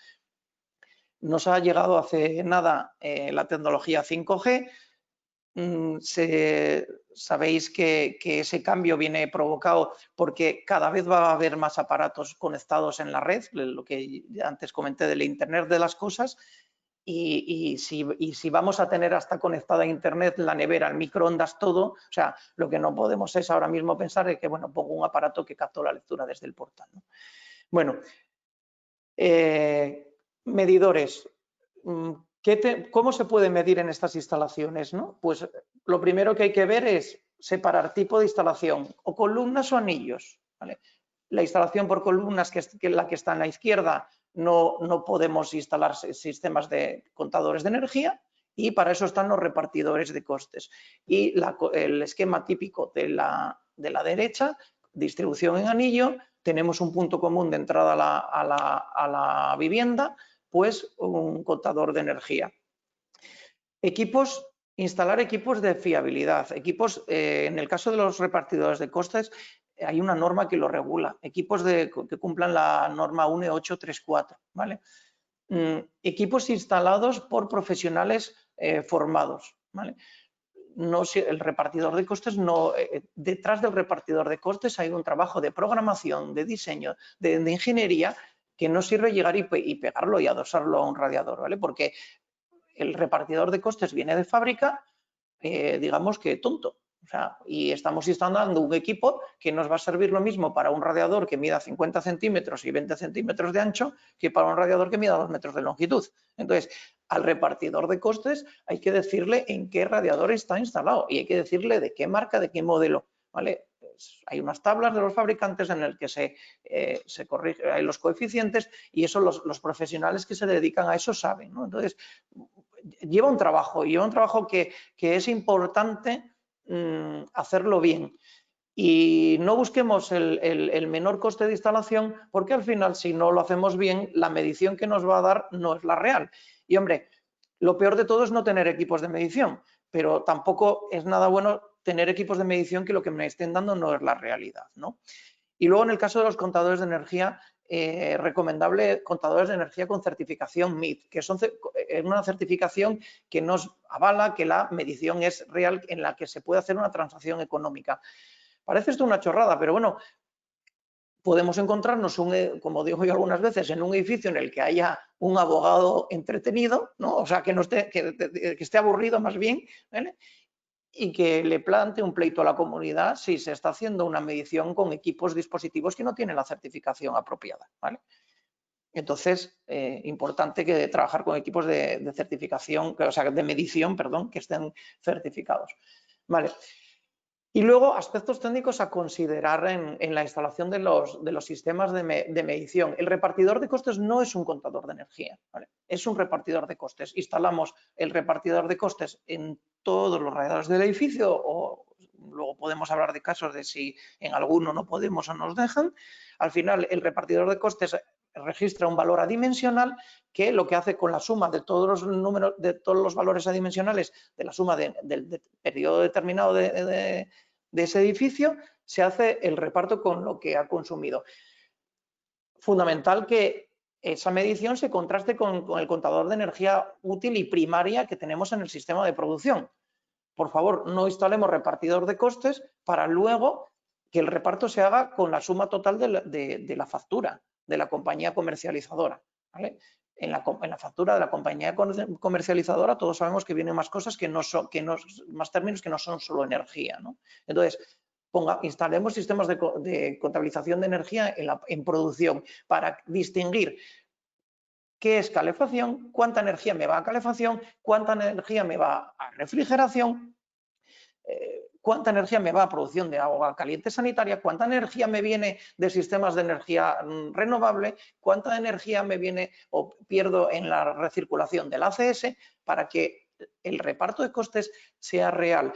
Nos ha llegado hace nada la tecnología 5G. Sabéis que ese cambio viene provocado porque cada vez va a haber más aparatos conectados en la red, lo que antes comenté del Internet de las cosas, y si vamos a tener hasta conectada a Internet, la nevera, el microondas, todo, o sea, lo que no podemos es ahora mismo pensar es que, bueno, pongo un aparato que capto la lectura desde el portal, ¿no? Bueno, medidores. ¿Cómo se puede medir en estas instalaciones, no? Pues lo primero que hay que ver es separar tipo de instalación, o columnas o anillos, ¿vale? La instalación por columnas, que es la que está en la izquierda, no podemos instalar sistemas de contadores de energía y para eso están los repartidores de costes. Y el esquema típico de la derecha, distribución en anillo, tenemos un punto común de entrada a la vivienda, pues un contador de energía. Instalar equipos de fiabilidad. En el caso de los repartidores de costes, hay una norma que lo regula. Equipos que cumplan la norma UNE 834, ¿vale? Equipos instalados por profesionales formados, ¿vale? El repartidor de costes detrás del repartidor de costes hay un trabajo de programación, de diseño, de ingeniería, que no sirve llegar y pegarlo y adosarlo a un radiador, ¿vale? Porque el repartidor de costes viene de fábrica, digamos que tonto. O sea, y estamos instalando un equipo que nos va a servir lo mismo para un radiador que mida 50 centímetros y 20 centímetros de ancho que para un radiador que mida 2 metros de longitud. Entonces, al repartidor de costes hay que decirle en qué radiador está instalado y hay que decirle de qué marca, de qué modelo, ¿vale? Pues hay unas tablas de los fabricantes en el que se corrigen, hay los coeficientes y eso los profesionales que se dedican a eso saben, ¿no? Entonces, lleva un trabajo que es importante hacerlo bien. Y no busquemos el menor coste de instalación porque al final, si no lo hacemos bien, la medición que nos va a dar no es la real. Y hombre, lo peor de todo es no tener equipos de medición, pero tampoco es nada bueno tener equipos de medición que lo que me estén dando no es la realidad, ¿no? Y luego en el caso de los contadores de energía, recomendable contadores de energía con certificación MID, que es una certificación que nos avala que la medición es real, en la que se puede hacer una transacción económica. Parece esto una chorrada, pero bueno, podemos encontrarnos, como digo yo algunas veces, en un edificio en el que haya un abogado entretenido, ¿no? O sea, que esté aburrido más bien, ¿vale? Y que le plantee un pleito a la comunidad si se está haciendo una medición con dispositivos que no tienen la certificación apropiada, ¿vale? Entonces, importante que trabajar con equipos de certificación, o sea, de medición, perdón, que estén certificados, ¿vale? Y luego, aspectos técnicos a considerar en la instalación de los sistemas de medición. El repartidor de costes no es un contador de energía, ¿vale? Es un repartidor de costes. Instalamos el repartidor de costes en todos los radiadores del edificio o luego podemos hablar de casos de si en alguno no podemos o nos dejan. Al final, el repartidor de costes registra un valor adimensional que lo que hace con la suma de todos los números, de todos los valores adimensionales, de la suma del periodo determinado de ese edificio, se hace el reparto con lo que ha consumido. Fundamental que esa medición se contraste con el contador de energía útil y primaria que tenemos en el sistema de producción. Por favor, no instalemos repartidor de costes para luego que el reparto se haga con la suma total de la factura de la compañía comercializadora, ¿vale? En la factura de la compañía comercializadora todos sabemos que vienen más cosas más términos que no son solo energía, ¿no? Entonces, instalemos sistemas de contabilización de energía en producción para distinguir qué es calefacción, cuánta energía me va a calefacción, cuánta energía me va a refrigeración, cuánta energía me va a producción de agua caliente sanitaria, cuánta energía me viene de sistemas de energía renovable, cuánta energía me viene o pierdo en la recirculación del ACS para que el reparto de costes sea real.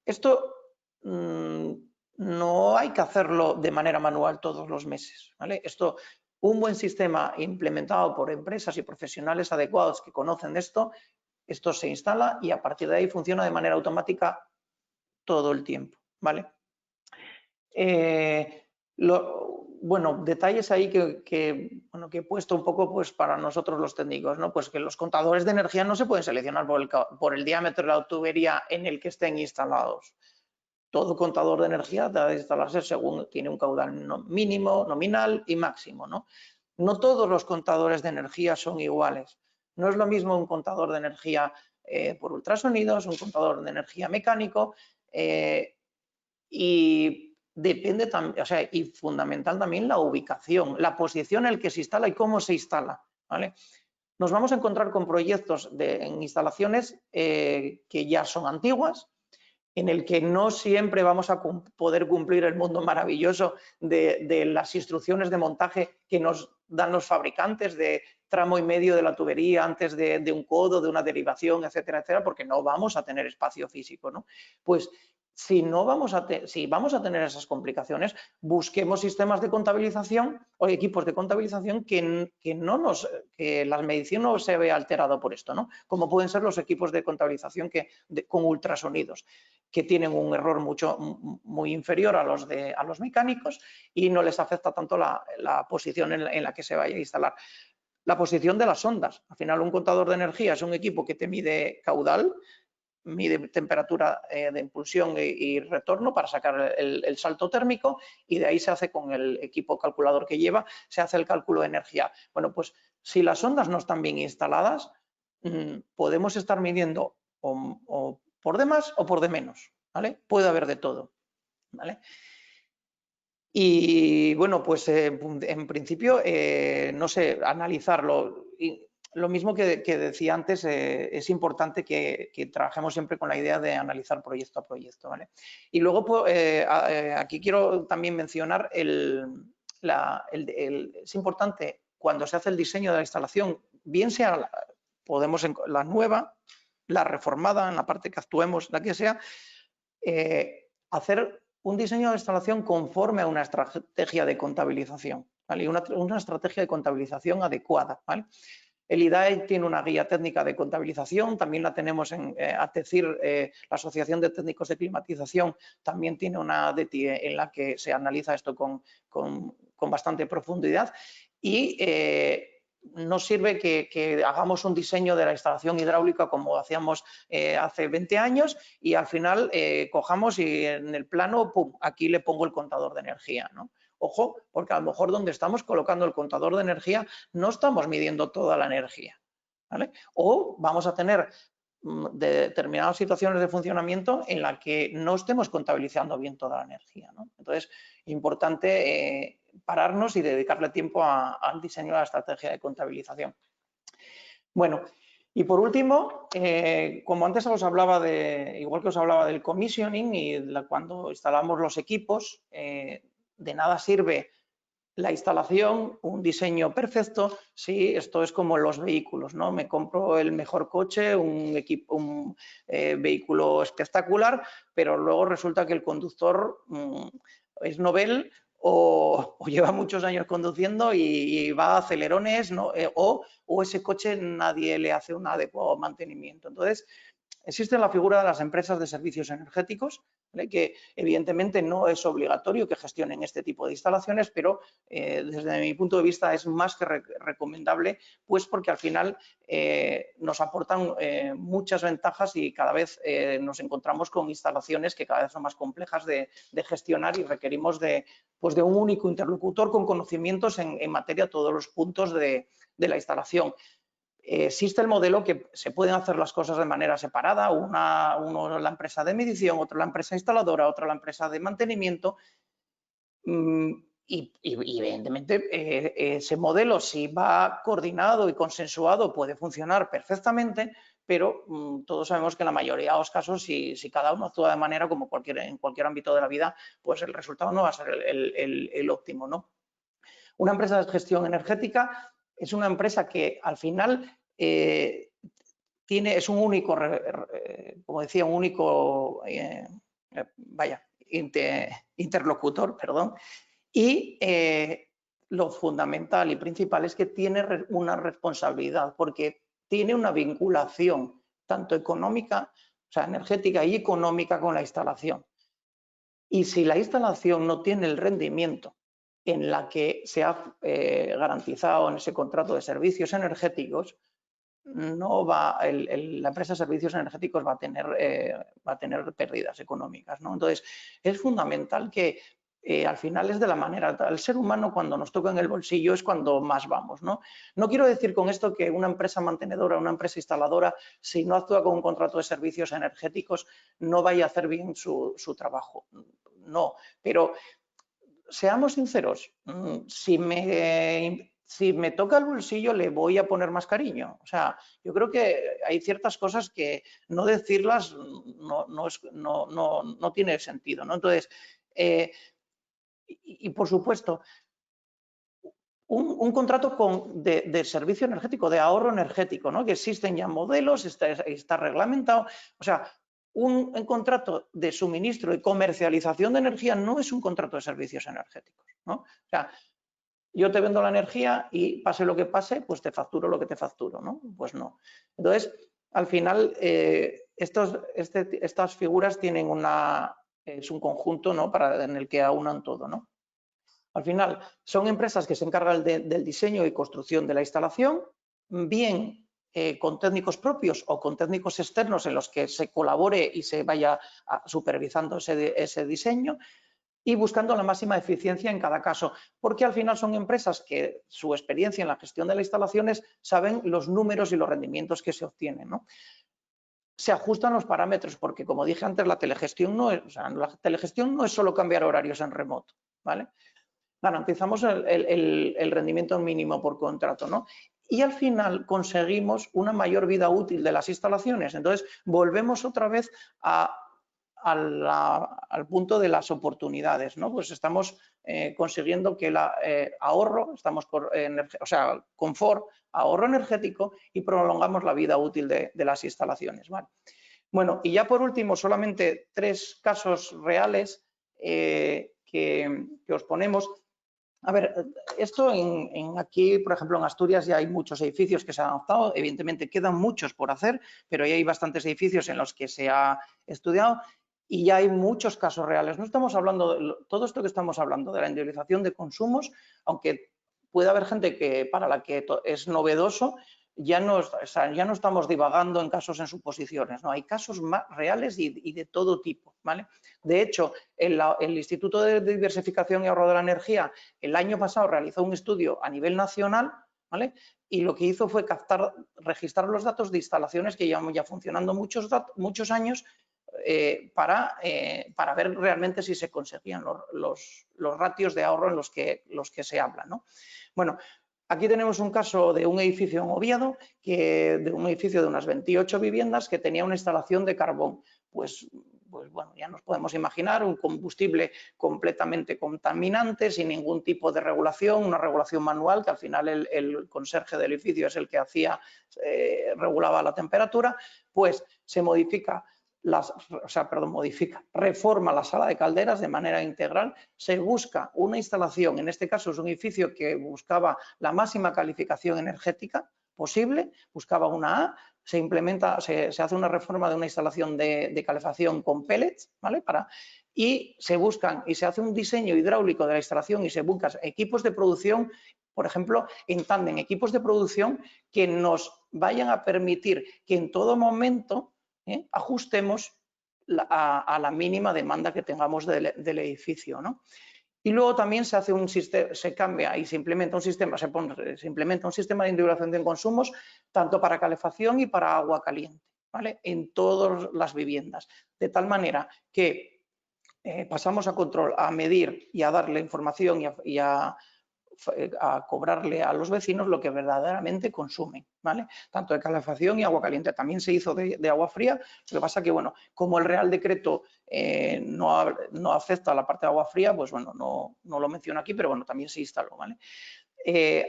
Esto no hay que hacerlo de manera manual todos los meses, ¿vale? Esto un buen sistema implementado por empresas y profesionales adecuados que conocen de esto se instala y a partir de ahí funciona de manera automática todo el tiempo, ¿vale? Bueno, detalles ahí que he puesto un poco pues, para nosotros los técnicos, ¿no? Pues que los contadores de energía no se pueden seleccionar por el diámetro de la tubería en el que estén instalados. Todo contador de energía debe instalarse según tiene un caudal mínimo, nominal y máximo, ¿no? No todos los contadores de energía son iguales. No es lo mismo un contador de energía por ultrasonidos, un contador de energía mecánico y depende también, o sea, y fundamental también la ubicación, la posición en la que se instala y cómo se instala, ¿vale? Nos vamos a encontrar con proyectos en instalaciones que ya son antiguas, en el que no siempre vamos a poder cumplir el mundo maravilloso de las instrucciones de montaje que nos dan los fabricantes de tramo y medio de la tubería antes de un codo, de una derivación, etcétera, etcétera, porque no vamos a tener espacio físico, ¿no? Pues si vamos a tener esas complicaciones, busquemos sistemas de contabilización o equipos de contabilización que la medición no se vea alterado por esto, ¿no? Como pueden ser los equipos de contabilización con ultrasonidos, que tienen un error muy inferior a los mecánicos y no les afecta tanto la posición en la que se vaya a instalar. La posición de las ondas. Al final, un contador de energía es un equipo que te mide caudal, mide temperatura de impulsión y retorno para sacar el salto térmico y de ahí se hace con el equipo calculador que lleva, se hace el cálculo de energía. Bueno, pues si las ondas no están bien instaladas, podemos estar midiendo o por de más o por de menos, ¿vale? Puede haber de todo, ¿vale? Y bueno, pues en principio, no sé, analizarlo. Lo mismo que decía antes, es importante que trabajemos siempre con la idea de analizar proyecto a proyecto, ¿vale? Y luego, pues, aquí quiero también mencionar es importante cuando se hace el diseño de la instalación, bien sea la nueva, la reformada, en la parte que actuemos, la que sea, hacer un diseño de instalación conforme a una estrategia de contabilización, ¿vale? Una estrategia de contabilización adecuada, ¿vale? El IDAE tiene una guía técnica de contabilización, también la tenemos en ATECIR, la Asociación de Técnicos de Climatización, también tiene una DTIE en la que se analiza esto con bastante profundidad y no sirve que hagamos un diseño de la instalación hidráulica como hacíamos hace 20 años y al final cojamos y en el plano, pum, aquí le pongo el contador de energía, ¿no? Ojo, porque a lo mejor donde estamos colocando el contador de energía no estamos midiendo toda la energía, ¿vale? O vamos a tener determinadas situaciones de funcionamiento en las que no estemos contabilizando bien toda la energía, ¿no? Entonces, importante pararnos y dedicarle tiempo al diseño de la estrategia de contabilización. Bueno, y por último, como antes os hablaba igual que os hablaba del commissioning y cuando instalamos los equipos, de nada sirve la instalación, un diseño perfecto, si esto es como los vehículos, ¿no? Me compro el mejor coche, un vehículo espectacular, pero luego resulta que el conductor es novel o lleva muchos años conduciendo y va a acelerones, ¿no? O ese coche nadie le hace un adecuado mantenimiento. Entonces, existe la figura de las empresas de servicios energéticos, ¿vale? Que evidentemente no es obligatorio que gestionen este tipo de instalaciones, pero desde mi punto de vista es más que recomendable, pues porque al final nos aportan muchas ventajas y cada vez nos encontramos con instalaciones que cada vez son más complejas de gestionar y requerimos de un único interlocutor con conocimientos en materia a todos los puntos de la instalación. Existe el modelo que se pueden hacer las cosas de manera separada, uno la empresa de medición, otro la empresa instaladora, otra la empresa de mantenimiento y evidentemente ese modelo, si va coordinado y consensuado, puede funcionar perfectamente, pero todos sabemos que en la mayoría de los casos, si cada uno actúa de manera como en cualquier ámbito de la vida, pues el resultado no va a ser el óptimo, ¿no? Una empresa de gestión energética es una empresa que al final es un único, como decía, un único, interlocutor, perdón, y lo fundamental y principal es que tiene una responsabilidad, porque tiene una vinculación tanto económica, o sea, energética y económica con la instalación. Y si la instalación no tiene el rendimiento en la que se ha garantizado en ese contrato de servicios energéticos, no va, la empresa de servicios energéticos va a tener pérdidas económicas, ¿no? Entonces, es fundamental que al final es de la manera, el ser humano cuando nos toca en el bolsillo es cuando más vamos, ¿no? No quiero decir con esto que una empresa mantenedora, una empresa instaladora, si no actúa con un contrato de servicios energéticos, no vaya a hacer bien su trabajo. No, pero seamos sinceros, si me toca el bolsillo le voy a poner más cariño. O sea, yo creo que hay ciertas cosas que no decirlas no tiene sentido, ¿no? Entonces, y por supuesto, un contrato de servicio energético, de ahorro energético, ¿no? Que existen ya modelos, está reglamentado. O sea, un contrato de suministro y comercialización de energía no es un contrato de servicios energéticos, ¿no? O sea, yo te vendo la energía y pase lo que pase, pues te facturo lo que te facturo, ¿no? Pues no. Entonces, al final, estas figuras tienen es un conjunto, ¿no? En el que aunan todo, ¿no? Al final, son empresas que se encargan del diseño y construcción de la instalación, bien con técnicos propios o con técnicos externos en los que se colabore y se vaya supervisando ese diseño, y buscando la máxima eficiencia en cada caso, porque al final son empresas que su experiencia en la gestión de las instalaciones saben los números y los rendimientos que se obtienen, ¿no? Se ajustan los parámetros, porque como dije antes, la telegestión no es solo cambiar horarios en remoto, ¿vale? Garantizamos el rendimiento mínimo por contrato, ¿no? Y al final conseguimos una mayor vida útil de las instalaciones. Entonces, volvemos otra vez al punto de las oportunidades, ¿no? Pues estamos consiguiendo que el ahorro, confort, ahorro energético y prolongamos la vida útil de las instalaciones, ¿vale? Bueno, y ya por último, solamente 3 casos reales que os ponemos. A ver, esto aquí, por ejemplo, en Asturias ya hay muchos edificios que se han adaptado, evidentemente quedan muchos por hacer, pero ya hay bastantes edificios en los que se ha estudiado y ya hay muchos casos reales. No estamos hablando, todo esto que estamos hablando de la individualización de consumos, aunque puede haber gente para la que es novedoso, ya no estamos divagando en casos en suposiciones, ¿no? Hay casos más reales y de todo tipo, ¿vale? De hecho, el Instituto de Diversificación y Ahorro de la Energía el año pasado realizó un estudio a nivel nacional, ¿vale? Y lo que hizo fue registrar los datos de instalaciones que llevamos ya funcionando muchos años para ver realmente si se conseguían los ratios de ahorro en los que se habla, ¿no? Bueno, aquí tenemos un caso de un edificio en Oviedo, de un edificio de unas 28 viviendas que tenía una instalación de carbón. Pues bueno, ya nos podemos imaginar un combustible completamente contaminante, sin ningún tipo de regulación, una regulación manual, que al final el conserje del edificio es el que regulaba la temperatura, pues se reforma la sala de calderas de manera integral, se busca una instalación, en este caso es un edificio que buscaba la máxima calificación energética posible, buscaba una A, se hace una reforma de una instalación de calefacción con pellets, ¿vale? Y se hace un diseño hidráulico de la instalación y se buscan equipos de producción, por ejemplo, en tándem, equipos de producción que nos vayan a permitir que en todo momento ajustemos a la mínima demanda que tengamos del edificio, ¿no? Y luego también se cambia y se implementa un sistema de individualización de consumos tanto para calefacción y para agua caliente, ¿vale? En todas las viviendas, de tal manera que pasamos a medir y a darle información y a cobrarle a los vecinos lo que verdaderamente consumen, ¿vale? Tanto de calefacción y agua caliente. También se hizo de agua fría, lo que pasa que, bueno, como el Real Decreto no afecta a la parte de agua fría, pues bueno, no lo menciono aquí, pero bueno, también se instaló, ¿vale?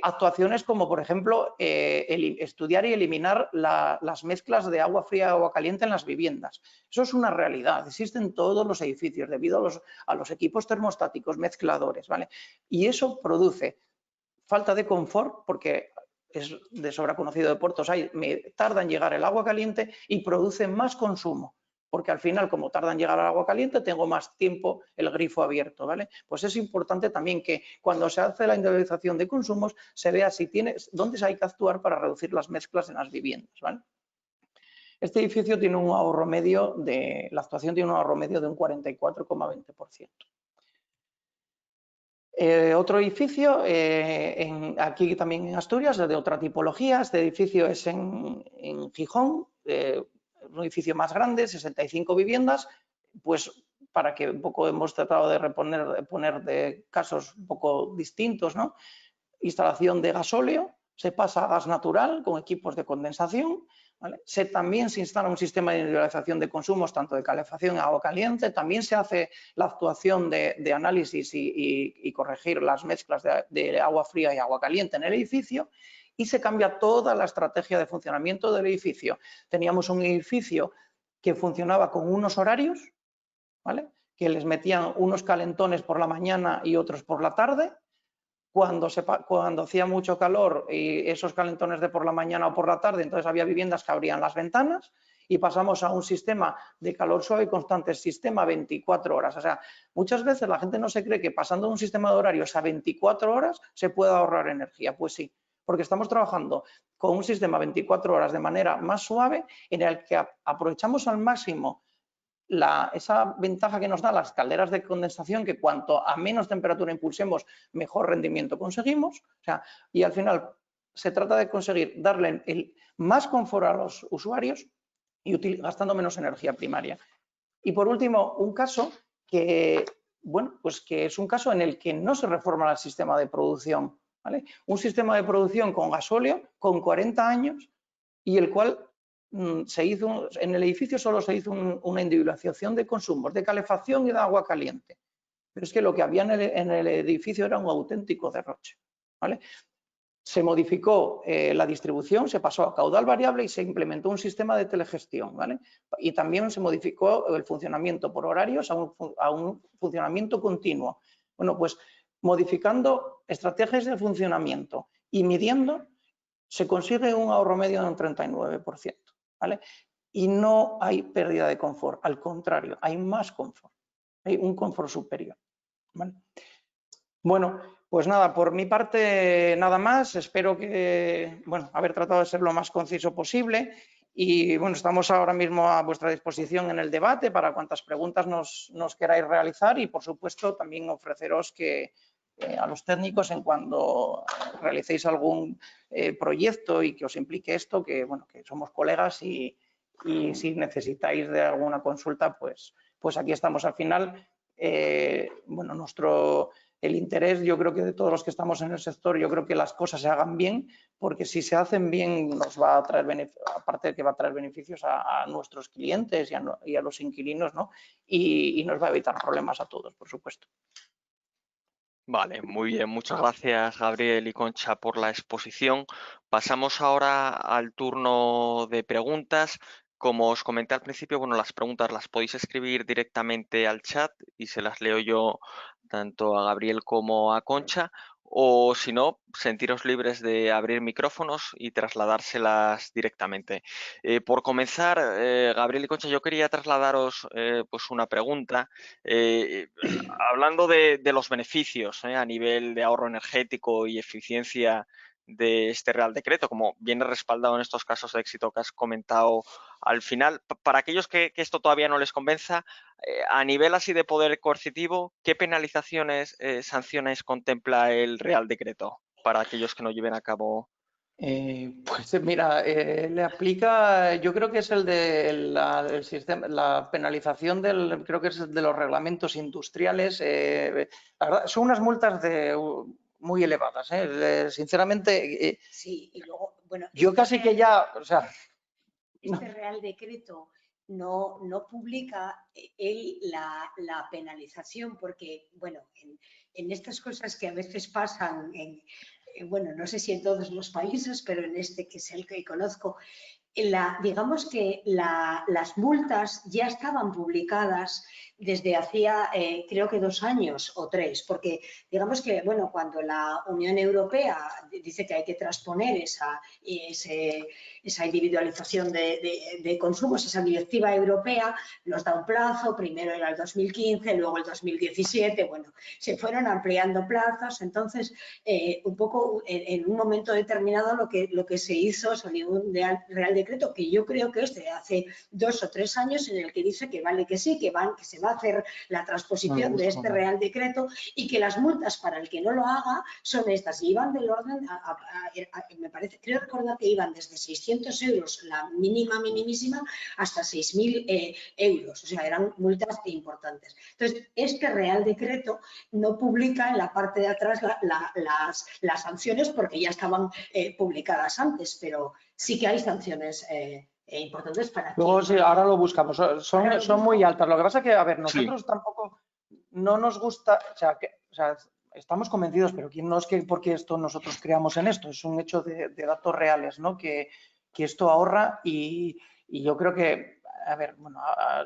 Actuaciones como, por ejemplo, estudiar y eliminar las mezclas de agua fría y agua caliente en las viviendas. Eso es una realidad, existen todos los edificios debido a los equipos termostáticos mezcladores, ¿vale? Y eso produce falta de confort, porque es de sobra conocido de puertos, me tarda en llegar el agua caliente y produce más consumo, porque al final, como tarda en llegar el agua caliente, tengo más tiempo el grifo abierto, ¿vale? Pues es importante también que cuando se hace la individualización de consumos se vea dónde hay que actuar para reducir las mezclas en las viviendas, ¿vale? Este edificio tiene un ahorro medio la actuación tiene un ahorro medio de un 44,20%. Otro edificio, aquí también en Asturias, de otra tipología. Este edificio es en Gijón, un edificio más grande, 65 viviendas, pues para que un poco hemos tratado de poner de casos un poco distintos, ¿no? Instalación de gasóleo, se pasa a gas natural con equipos de condensación, ¿vale? También se instala un sistema de individualización de consumos, tanto de calefacción y agua caliente. También se hace la actuación de análisis y corregir las mezclas de agua fría y agua caliente en el edificio, y se cambia toda la estrategia de funcionamiento del edificio. Teníamos un edificio que funcionaba con unos horarios, ¿vale? Que les metían unos calentones por la mañana y otros por la tarde. Cuando hacía mucho calor y esos calentones de por la mañana o por la tarde, entonces había viviendas que abrían las ventanas, y pasamos a un sistema de calor suave y constante, sistema 24 horas. O sea, muchas veces la gente no se cree que pasando de un sistema de horarios a 24 horas se pueda ahorrar energía. Pues sí, porque estamos trabajando con un sistema 24 horas de manera más suave, en el que aprovechamos al máximo esa ventaja que nos dan las calderas de condensación, que cuanto a menos temperatura impulsemos, mejor rendimiento conseguimos. O sea, y al final se trata de conseguir darle el más confort a los usuarios y gastando menos energía primaria. Y por último, un caso que, bueno, pues que es un caso en el que no se reforma el sistema de producción, ¿vale? Un sistema de producción con gasóleo con 40 años, y el cual en el edificio solo se hizo una individualización de consumos, de calefacción y de agua caliente. Pero es que lo que había en el edificio era un auténtico derroche, ¿vale? Se modificó la distribución, se pasó a caudal variable y se implementó un sistema de telegestión, ¿vale? Y también se modificó el funcionamiento por horarios a un funcionamiento continuo. Bueno, pues modificando estrategias de funcionamiento y midiendo, se consigue un ahorro medio de un 39%, ¿vale? Y no hay pérdida de confort, al contrario, hay más confort, hay un confort superior, ¿vale? Bueno, pues nada, por mi parte nada más. Espero que, bueno, haber tratado de ser lo más conciso posible, y bueno, estamos ahora mismo a vuestra disposición en el debate para cuantas preguntas nos queráis realizar, y por supuesto también ofreceros que a los técnicos, en cuando realicéis algún proyecto y que os implique esto, que bueno, que somos colegas, y si necesitáis de alguna consulta, pues aquí estamos. Al final, bueno, el interés, yo creo que de todos los que estamos en el sector, yo creo que las cosas se hagan bien, porque si se hacen bien nos va a traer beneficios, aparte de que va a traer beneficios a nuestros clientes y a los inquilinos, ¿no? Y nos va a evitar problemas a todos, por supuesto. Vale, muy bien. Muchas gracias, Gabriel y Concha, por la exposición. Pasamos ahora al turno de preguntas. Como os comenté al principio, bueno, las preguntas las podéis escribir directamente al chat y se las leo yo tanto a Gabriel como a Concha. O si no, sentiros libres de abrir micrófonos y trasladárselas directamente. Por comenzar, Gabriel y Concha, yo quería trasladaros pues una pregunta. Hablando de los beneficios a nivel de ahorro energético y eficiencia de este Real Decreto, como viene respaldado en estos casos de éxito que has comentado al final, para aquellos que esto todavía no les convenza, a nivel así de poder coercitivo, ¿qué penalizaciones, sanciones contempla el Real Decreto para aquellos que no lleven a cabo? Pues mira, le aplica, yo creo que es el sistema, la penalización creo que es de los reglamentos industriales. La verdad, son unas multas muy elevadas, sinceramente. Sí, y luego, bueno, yo casi que ya, o sea, este Real Decreto no publica la penalización, porque, bueno, en estas cosas que a veces pasan, bueno, no sé si en todos los países, pero en este que es el que conozco, digamos que las multas ya estaban publicadas desde hacía creo que 2 años o 3, porque digamos que bueno, cuando la Unión Europea dice que hay que transponer esa individualización de consumos, esa directiva europea, nos da un plazo, primero era el 2015, luego el 2017, bueno, se fueron ampliando plazos, entonces un poco en un momento determinado lo que se hizo salió un Real Decreto que yo creo que es de hace 2 o 3 años en el que dice que vale que sí, que se va a hacer la transposición de este Real Decreto y que las multas para el que no lo haga son estas y iban del orden, me parece, creo recordar que iban desde 600 euros, la mínima minimísima, hasta 6.000 euros, o sea, eran multas importantes. Entonces, este Real Decreto no publica en la parte de atrás las sanciones porque ya estaban publicadas antes, pero sí que hay sanciones importantes para Luego sí, ahora lo buscamos. Son muy altas. Lo que pasa es que, a ver, nosotros Sí. tampoco no nos gusta, o sea, estamos convencidos, pero no es que porque esto nosotros creamos en esto, es un hecho de datos reales, ¿no? Que esto ahorra y yo creo que, a ver, bueno,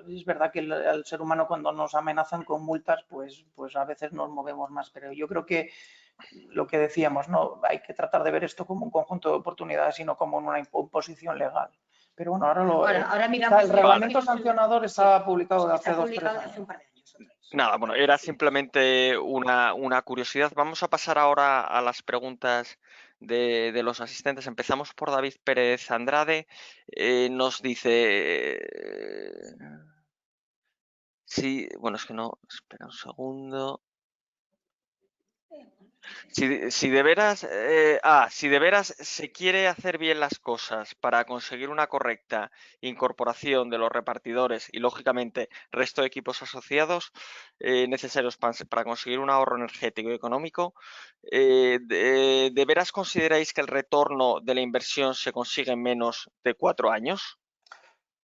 es verdad que el ser humano cuando nos amenazan con multas, pues a veces nos movemos más, pero yo creo que lo que decíamos, ¿no? Hay que tratar de ver esto como un conjunto de oportunidades y no como una imposición legal. Pero bueno, ahora miramos. El reglamento sancionador está publicado de hace 2 o 3 años. Hace un par de años. Nada, bueno, era simplemente una curiosidad. Vamos a pasar ahora a las preguntas de los asistentes. Empezamos por David Pérez Andrade. Nos dice... sí, bueno, es que no... Espera un segundo. Si de veras se quiere hacer bien las cosas para conseguir una correcta incorporación de los repartidores y, lógicamente, resto de equipos asociados necesarios para conseguir un ahorro energético y económico, ¿de veras consideráis que el retorno de la inversión se consigue en menos de 4 años?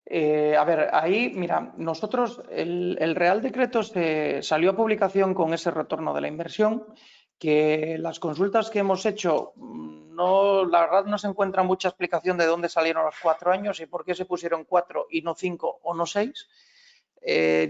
A ver, ahí, mira, nosotros, el Real Decreto salió a publicación con ese retorno de la inversión, que las consultas que hemos hecho, la verdad no se encuentra mucha explicación de dónde salieron los 4 años y por qué se pusieron 4 y no 5 o no 6.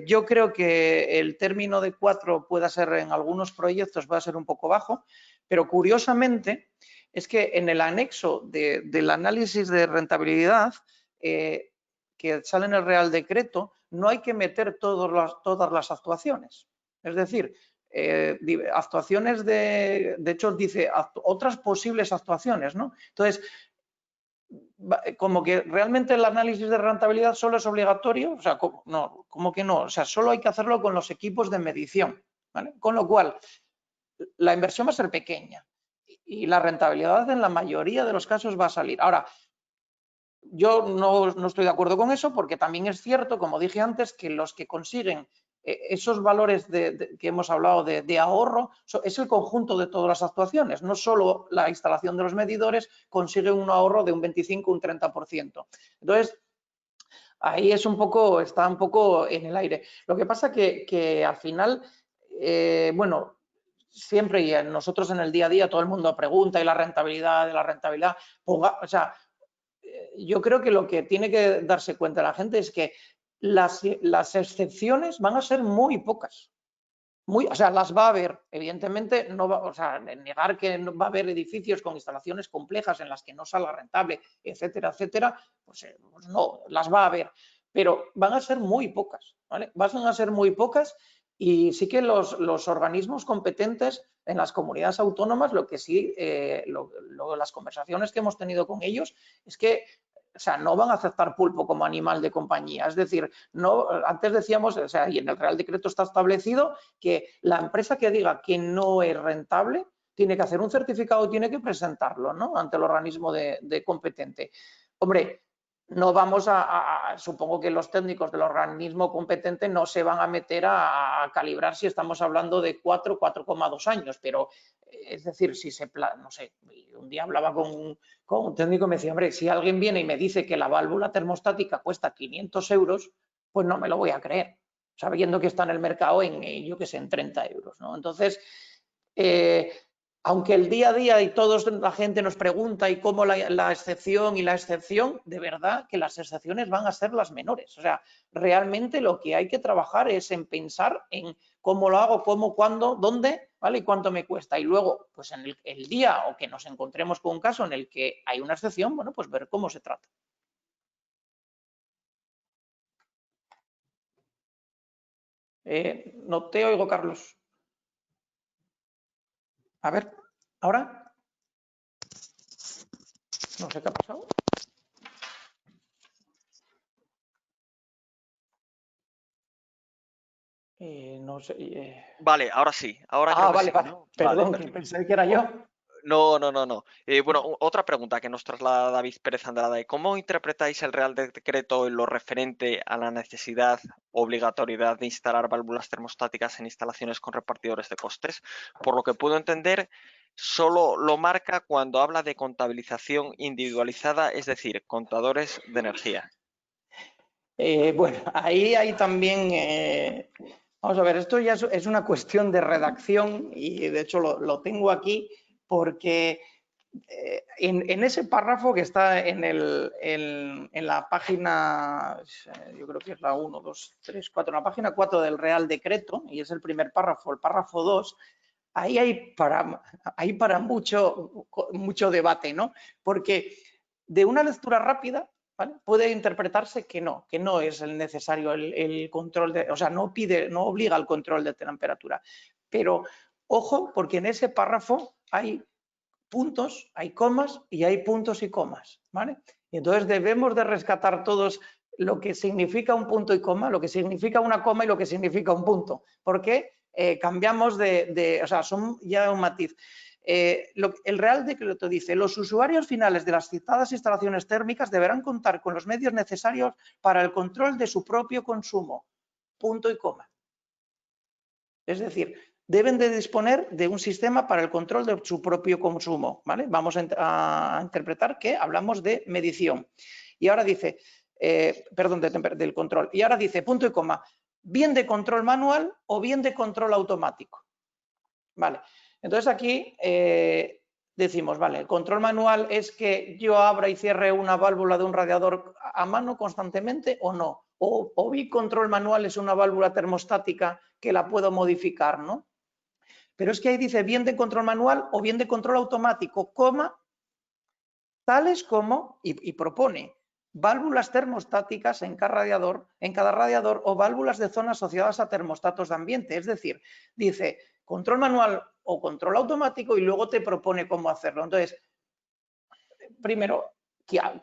Yo creo que el término de 4 pueda ser en algunos proyectos, va a ser un poco bajo, pero curiosamente es que en el anexo del análisis de rentabilidad que sale en el Real Decreto, no hay que meter todas las actuaciones. Es decir, actuaciones de hecho dice otras posibles actuaciones, ¿no? Entonces, como que realmente el análisis de rentabilidad solo es obligatorio, o sea, no, como que no, o sea, solo hay que hacerlo con los equipos de medición, ¿vale? Con lo cual, la inversión va a ser pequeña y la rentabilidad en la mayoría de los casos va a salir. Ahora, yo no estoy de acuerdo con eso porque también es cierto, como dije antes, que los que consiguen esos valores que hemos hablado de ahorro es el conjunto de todas las actuaciones, no solo la instalación de los medidores consigue un ahorro de un 25 o un 30%. Entonces, ahí está un poco en el aire. Lo que pasa que al final, bueno, siempre y nosotros en el día a día todo el mundo pregunta y la rentabilidad, o sea, yo creo que lo que tiene que darse cuenta la gente es que las excepciones van a ser muy pocas. O sea, las va a haber, evidentemente, o sea, negar que no va a haber edificios con instalaciones complejas en las que no salga rentable, etcétera, etcétera, pues no, las va a haber, pero van a ser muy pocas, ¿vale? Van a ser muy pocas y sí que los organismos competentes en las comunidades autónomas, lo que sí, las conversaciones que hemos tenido con ellos es que, o sea, no van a aceptar pulpo como animal de compañía. Es decir, no, antes decíamos, o sea, y en el Real Decreto está establecido que la empresa que diga que no es rentable tiene que hacer un certificado y tiene que presentarlo, ¿no? Ante el organismo de competente. Hombre, no vamos supongo que los técnicos del organismo competente no se van a meter a calibrar si estamos hablando de 4,2 años, pero es decir, si no sé, un día hablaba con un técnico y me decía, hombre, si alguien viene y me dice que la válvula termostática cuesta 500 euros, pues no me lo voy a creer, sabiendo que está en el mercado en, yo qué sé, en 30 euros, ¿no? Entonces, aunque el día a día y la gente nos pregunta y cómo la excepción y la excepción, de verdad que las excepciones van a ser las menores. O sea, realmente lo que hay que trabajar es en pensar en cómo lo hago, cómo, cuándo, dónde, ¿vale? Y cuánto me cuesta. Y luego, pues en el día o que nos encontremos con un caso en el que hay una excepción, bueno, pues ver cómo se trata. No te oigo, Carlos. A ver, ¿ahora? No sé qué ha pasado. No sé. Vale, ahora sí. Ahora creo que Vale, sí, vale. ¿no? Perdón, Vale, que pensé que era yo. No. Bueno, otra pregunta que nos traslada David Pérez Andrade. ¿Cómo interpretáis el Real Decreto en lo referente a la necesidad, obligatoriedad de instalar válvulas termostáticas en instalaciones con repartidores de costes? Por lo que puedo entender, solo lo marca cuando habla de contabilización individualizada, es decir, contadores de energía. Bueno, ahí hay también, vamos a ver, esto ya es una cuestión de redacción y de hecho lo tengo aquí porque en ese párrafo que está en la página, yo creo que es la 1, 2, 3, 4, en la página 4 del Real Decreto, y es el primer párrafo, el párrafo 2, ahí hay para mucho debate, ¿no? Porque de una lectura rápida, ¿vale? Puede interpretarse que no es el necesario el control o sea, no obliga al control de temperatura. Pero ojo, porque en ese párrafo hay puntos, hay comas y hay puntos y comas, ¿vale? Y entonces debemos de rescatar todos lo que significa un punto y coma, lo que significa una coma y lo que significa un punto. ¿Por qué? Cambiamos o sea, son ya un matiz. El Real Decreto dice: los usuarios finales de las citadas instalaciones térmicas deberán contar con los medios necesarios para el control de su propio consumo. Punto y coma. Es decir, deben de disponer de un sistema para el control de su propio consumo, ¿vale? Vamos a interpretar que hablamos de medición. Y ahora dice, perdón, del control. Y ahora dice, punto y coma, bien de control manual o bien de control automático. Vale, entonces aquí decimos, vale, el control manual es que yo abra y cierre una válvula de un radiador a mano constantemente o no. O bien control manual es una válvula termostática que la puedo modificar, ¿no? Pero es que ahí dice bien de control manual o bien de control automático, coma, tales como, y propone, válvulas termostáticas en cada radiador o válvulas de zona asociadas a termostatos de ambiente. Es decir, dice control manual o control automático y luego te propone cómo hacerlo. Entonces, primero,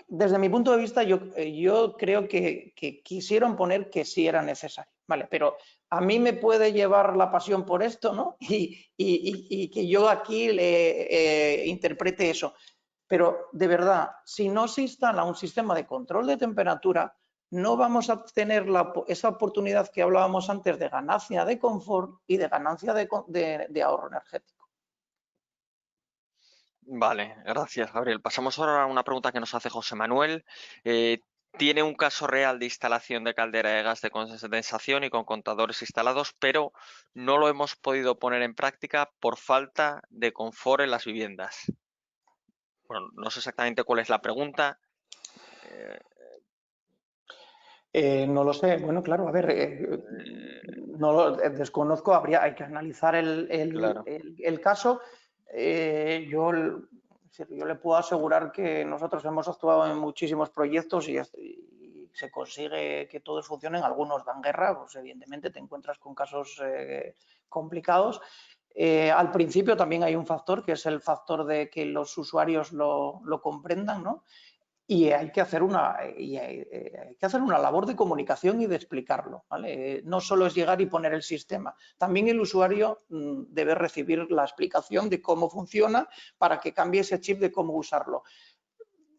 desde mi punto de vista, yo creo que quisieron poner que sí era necesario, ¿vale? Pero a mí me puede llevar la pasión por esto, ¿no? Y que yo aquí le interprete eso. Pero de verdad, si no se instala un sistema de control de temperatura, no vamos a tener esa oportunidad que hablábamos antes de ganancia de confort y de ganancia de ahorro energético. Vale, gracias, Gabriel. Pasamos ahora a una pregunta que nos hace José Manuel. Tiene un caso real de instalación de caldera de gas de condensación y con contadores instalados, pero no lo hemos podido poner en práctica por falta de confort en las viviendas. Bueno, no sé exactamente cuál es la pregunta. No lo sé, bueno, claro, a ver, no lo desconozco, hay que analizar Claro. el caso. Yo le puedo asegurar que nosotros hemos actuado en muchísimos proyectos y se consigue que todos funcionen. Algunos dan guerra, pues evidentemente te encuentras con casos complicados. Al principio también hay un factor que es el factor de que los usuarios lo comprendan, ¿no? Y hay que hacer una labor de comunicación y de explicarlo, ¿vale? No solo es llegar y poner el sistema, también el usuario debe recibir la explicación de cómo funciona para que cambie ese chip de cómo usarlo.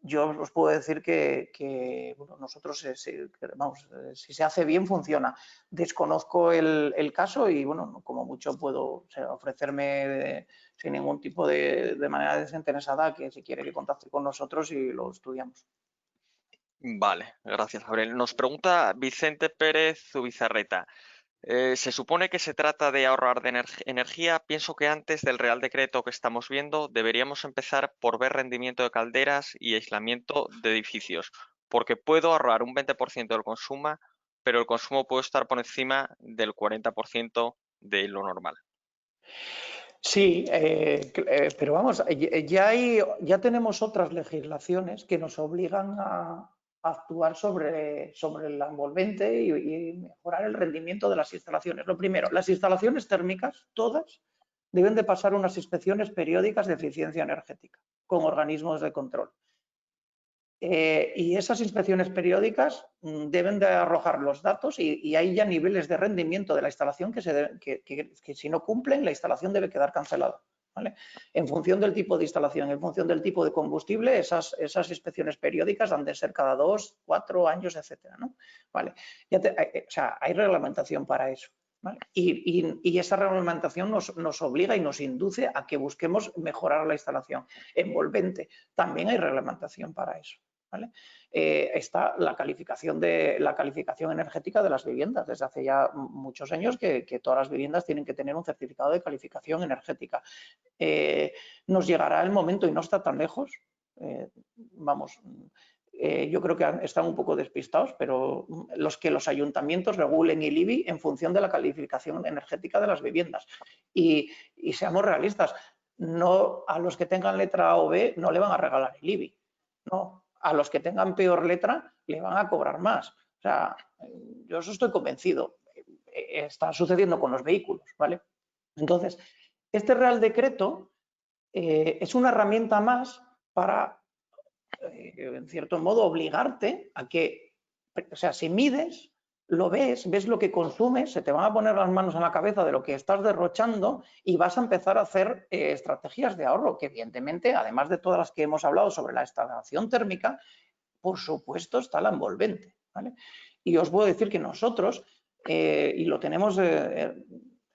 Yo os puedo decir que bueno, nosotros, si se hace bien, funciona. Desconozco el caso y, bueno, como mucho puedo ofrecerme sin ningún tipo de manera desinteresada que si quiere que contacte con nosotros y lo estudiamos. Vale, gracias, Gabriel. Nos pregunta Vicente Pérez Zubizarreta. Se supone que se trata de ahorrar de energía. Pienso que antes del Real Decreto que estamos viendo deberíamos empezar por ver rendimiento de calderas y aislamiento de edificios, porque puedo ahorrar un 20% del consumo, pero el consumo puede estar por encima del 40% de lo normal. Sí, pero vamos, ya tenemos otras legislaciones que nos obligan a actuar sobre la envolvente y mejorar el rendimiento de las instalaciones. Lo primero, las instalaciones térmicas, todas, deben de pasar unas inspecciones periódicas de eficiencia energética con organismos de control. Y esas inspecciones periódicas deben de arrojar los datos y hay ya niveles de rendimiento de la instalación que si no cumplen, la instalación debe quedar cancelada. ¿Vale? En función del tipo de instalación, en función del tipo de combustible, esas inspecciones periódicas han de ser cada 2, 4 años, etcétera, ¿no? Vale. O sea, hay reglamentación para eso. ¿Vale? Y esa reglamentación nos obliga y nos induce a que busquemos mejorar la instalación envolvente. También hay reglamentación para eso. ¿Vale? Está la calificación energética de las viviendas. Desde hace ya muchos años que todas las viviendas tienen que tener un certificado de calificación energética. Nos llegará el momento, y no está tan lejos, yo creo que están un poco despistados, pero los ayuntamientos regulen el IBI en función de la calificación energética de las viviendas. Y seamos realistas, no a los que tengan letra A o B no le van a regalar el IBI, no. A los que tengan peor letra le van a cobrar más. O sea, yo eso estoy convencido. Está sucediendo con los vehículos, ¿vale? Entonces, este Real Decreto es una herramienta más para, en cierto modo, obligarte a que, o sea, si mides, lo ves lo que consumes, se te van a poner las manos en la cabeza de lo que estás derrochando y vas a empezar a hacer estrategias de ahorro, que evidentemente, además de todas las que hemos hablado sobre la instalación térmica, por supuesto está la envolvente, ¿vale? Y os puedo decir que nosotros, y lo tenemos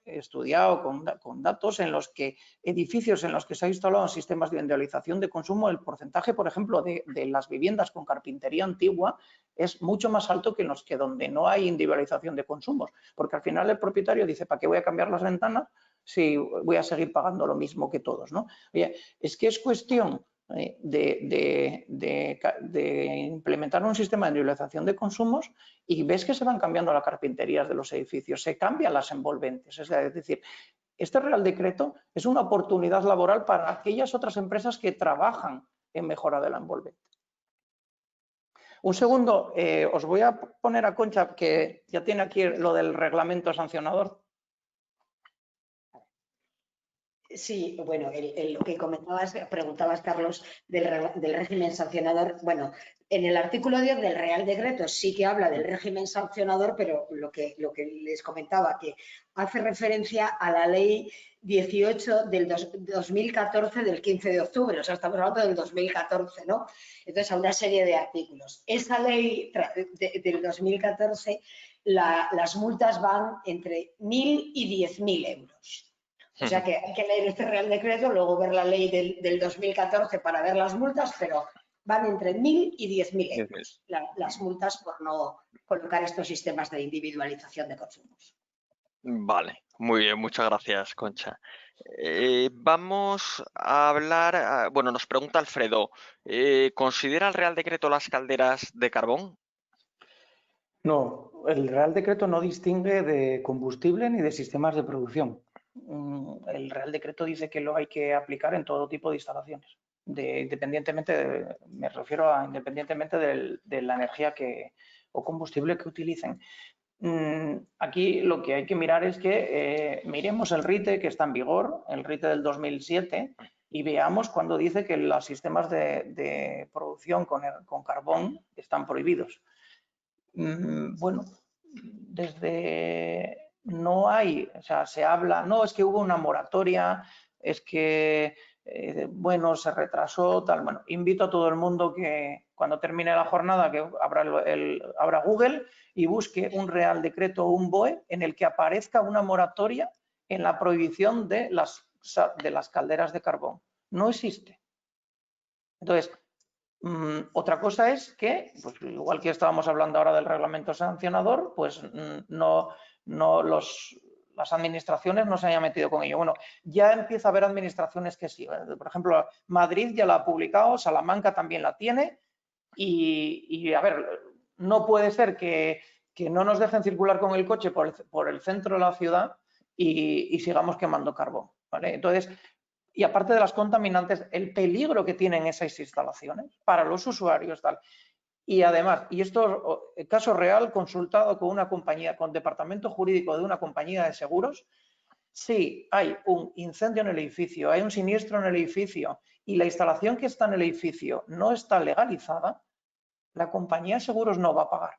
estudiado con datos en los que edificios en los que se ha instalado sistemas de individualización de consumo, el porcentaje, por ejemplo, de las viviendas con carpintería antigua es mucho más alto que en los que donde no hay individualización de consumos, porque al final el propietario dice, ¿para qué voy a cambiar las ventanas si voy a seguir pagando lo mismo que todos, ¿no? Oye, es que es cuestión de implementar un sistema de individualización de consumos y ves que se van cambiando las carpinterías de los edificios, se cambian las envolventes. Es decir, este Real Decreto es una oportunidad laboral para aquellas otras empresas que trabajan en mejora de la envolvente. Un segundo, os voy a poner a Concha, que ya tiene aquí lo del reglamento sancionador. Sí, bueno, lo que preguntabas, Carlos, del régimen sancionador. Bueno, en el artículo 10 del Real Decreto sí que habla del régimen sancionador, pero lo que les comentaba, que hace referencia a la ley 18 del 2014 del 15 de octubre, o sea, estamos hablando del 2014, ¿no? Entonces, a una serie de artículos. Esa ley del 2014, las multas van entre 1.000 y 10.000 euros. O sea que hay que leer este Real Decreto, luego ver la ley del 2014 para ver las multas, pero van entre 1.000 y 10.000 euros las multas por no colocar estos sistemas de individualización de consumos. Vale, muy bien, muchas gracias, Concha. Vamos a hablar, bueno, nos pregunta Alfredo, ¿considera el Real Decreto las calderas de carbón? No, el Real Decreto no distingue de combustible ni de sistemas de producción. El Real Decreto dice que lo hay que aplicar en todo tipo de instalaciones, independientemente, me refiero a independientemente de la energía o combustible que utilicen. Aquí lo que hay que mirar es que miremos el RITE que está en vigor, el RITE del 2007, y veamos cuando dice que los sistemas de producción con carbón están prohibidos. Bueno, no hay, o sea, se habla, no, es que hubo una moratoria, es que, bueno, se retrasó, tal. Bueno, invito a todo el mundo que cuando termine la jornada que abra Google y busque un Real Decreto o un BOE en el que aparezca una moratoria en la prohibición de las calderas de carbón. No existe. Entonces, Otra cosa es que, pues, igual que estábamos hablando ahora del reglamento sancionador, pues las administraciones no se hayan metido con ello. Bueno, ya empieza a haber administraciones que sí. Por ejemplo, Madrid ya la ha publicado, Salamanca también la tiene y a ver, no puede ser que no nos dejen circular con el coche por el centro de la ciudad y sigamos quemando carbón, ¿vale? Entonces, y aparte de las contaminantes, el peligro que tienen esas instalaciones para los usuarios, tal. Y además, y esto, caso real, consultado con una compañía, con departamento jurídico de una compañía de seguros, si hay un incendio en el edificio, hay un siniestro en el edificio y la instalación que está en el edificio no está legalizada, la compañía de seguros no va a pagar.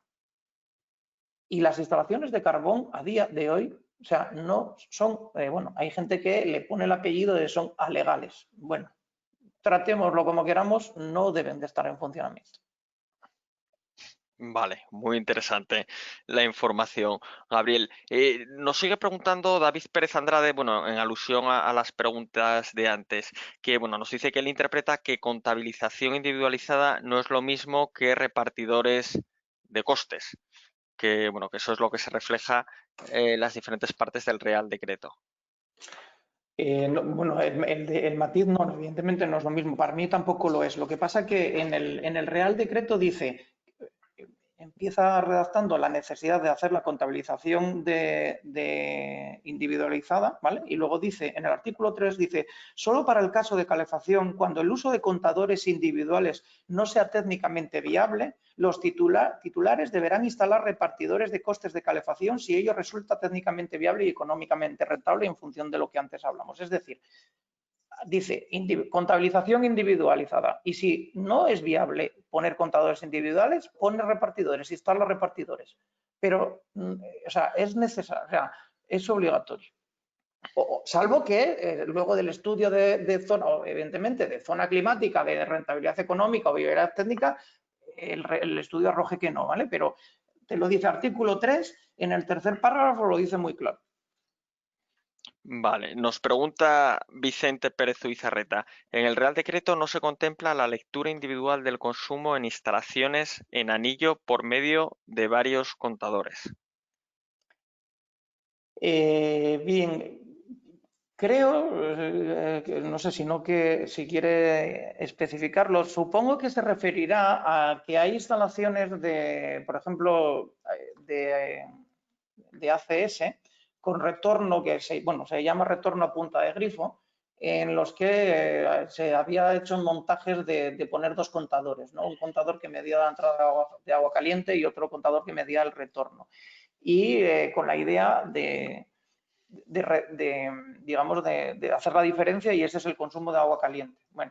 Y las instalaciones de carbón a día de hoy, o sea, no son, bueno, hay gente que le pone el apellido de son alegales. Bueno, tratémoslo como queramos, no deben de estar en funcionamiento. Vale, muy interesante la información, Gabriel. Nos sigue preguntando David Pérez Andrade, bueno, en alusión a las preguntas de antes, que bueno, nos dice que él interpreta que contabilización individualizada no es lo mismo que repartidores de costes, que bueno, que eso es lo que se refleja en las diferentes partes del Real Decreto. Bueno, el matiz no, evidentemente no es lo mismo. Para mí tampoco lo es. Lo que pasa que en el Real Decreto dice, empieza redactando la necesidad de hacer la contabilización de individualizada, ¿vale? Y luego dice, en el artículo 3 dice, solo para el caso de calefacción, cuando el uso de contadores individuales no sea técnicamente viable, los titulares deberán instalar repartidores de costes de calefacción si ello resulta técnicamente viable y económicamente rentable en función de lo que antes hablamos. Es decir, dice contabilización individualizada y si no es viable poner contadores individuales, pone repartidores, instala repartidores. Pero, o sea, es necesario, o sea, es obligatorio. Salvo que luego del estudio de zona, evidentemente, de zona climática, de rentabilidad económica o viabilidad técnica, el estudio arroje que no, ¿vale? Pero te lo dice artículo 3, en el tercer párrafo lo dice muy claro. Vale, nos pregunta Vicente Pérez Uizarreta. En el Real Decreto no se contempla la lectura individual del consumo en instalaciones en anillo por medio de varios contadores. Bien, creo, no sé si quiere especificarlo, supongo que se referirá a que hay instalaciones de, por ejemplo, de ACS con retorno que se llama retorno a punta de grifo, en los que se había hecho montajes de poner dos contadores, ¿no? Un contador que medía la entrada de agua caliente y otro contador que medía el retorno. Y con la idea digamos, de hacer la diferencia y ese es el consumo de agua caliente. Bueno,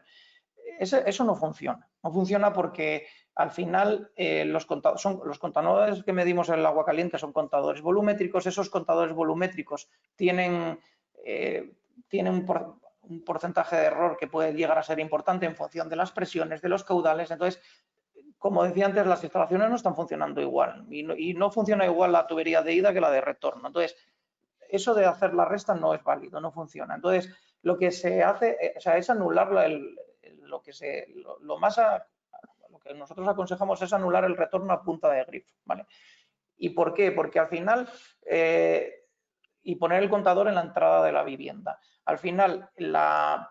eso no funciona. No funciona porque al final los contadores que medimos en el agua caliente son contadores volumétricos. Esos contadores volumétricos tienen un porcentaje de error que puede llegar a ser importante en función de las presiones, de los caudales. Entonces, como decía antes, las instalaciones no están funcionando igual y no funciona igual la tubería de ida que la de retorno. Entonces, eso de hacer la resta no es válido, no funciona. Entonces, lo que se hace, o sea, es anular lo que nosotros aconsejamos es anular el retorno a punta de grifo, ¿vale? ¿Y por qué? Porque al final, y poner el contador en la entrada de la vivienda. Al final,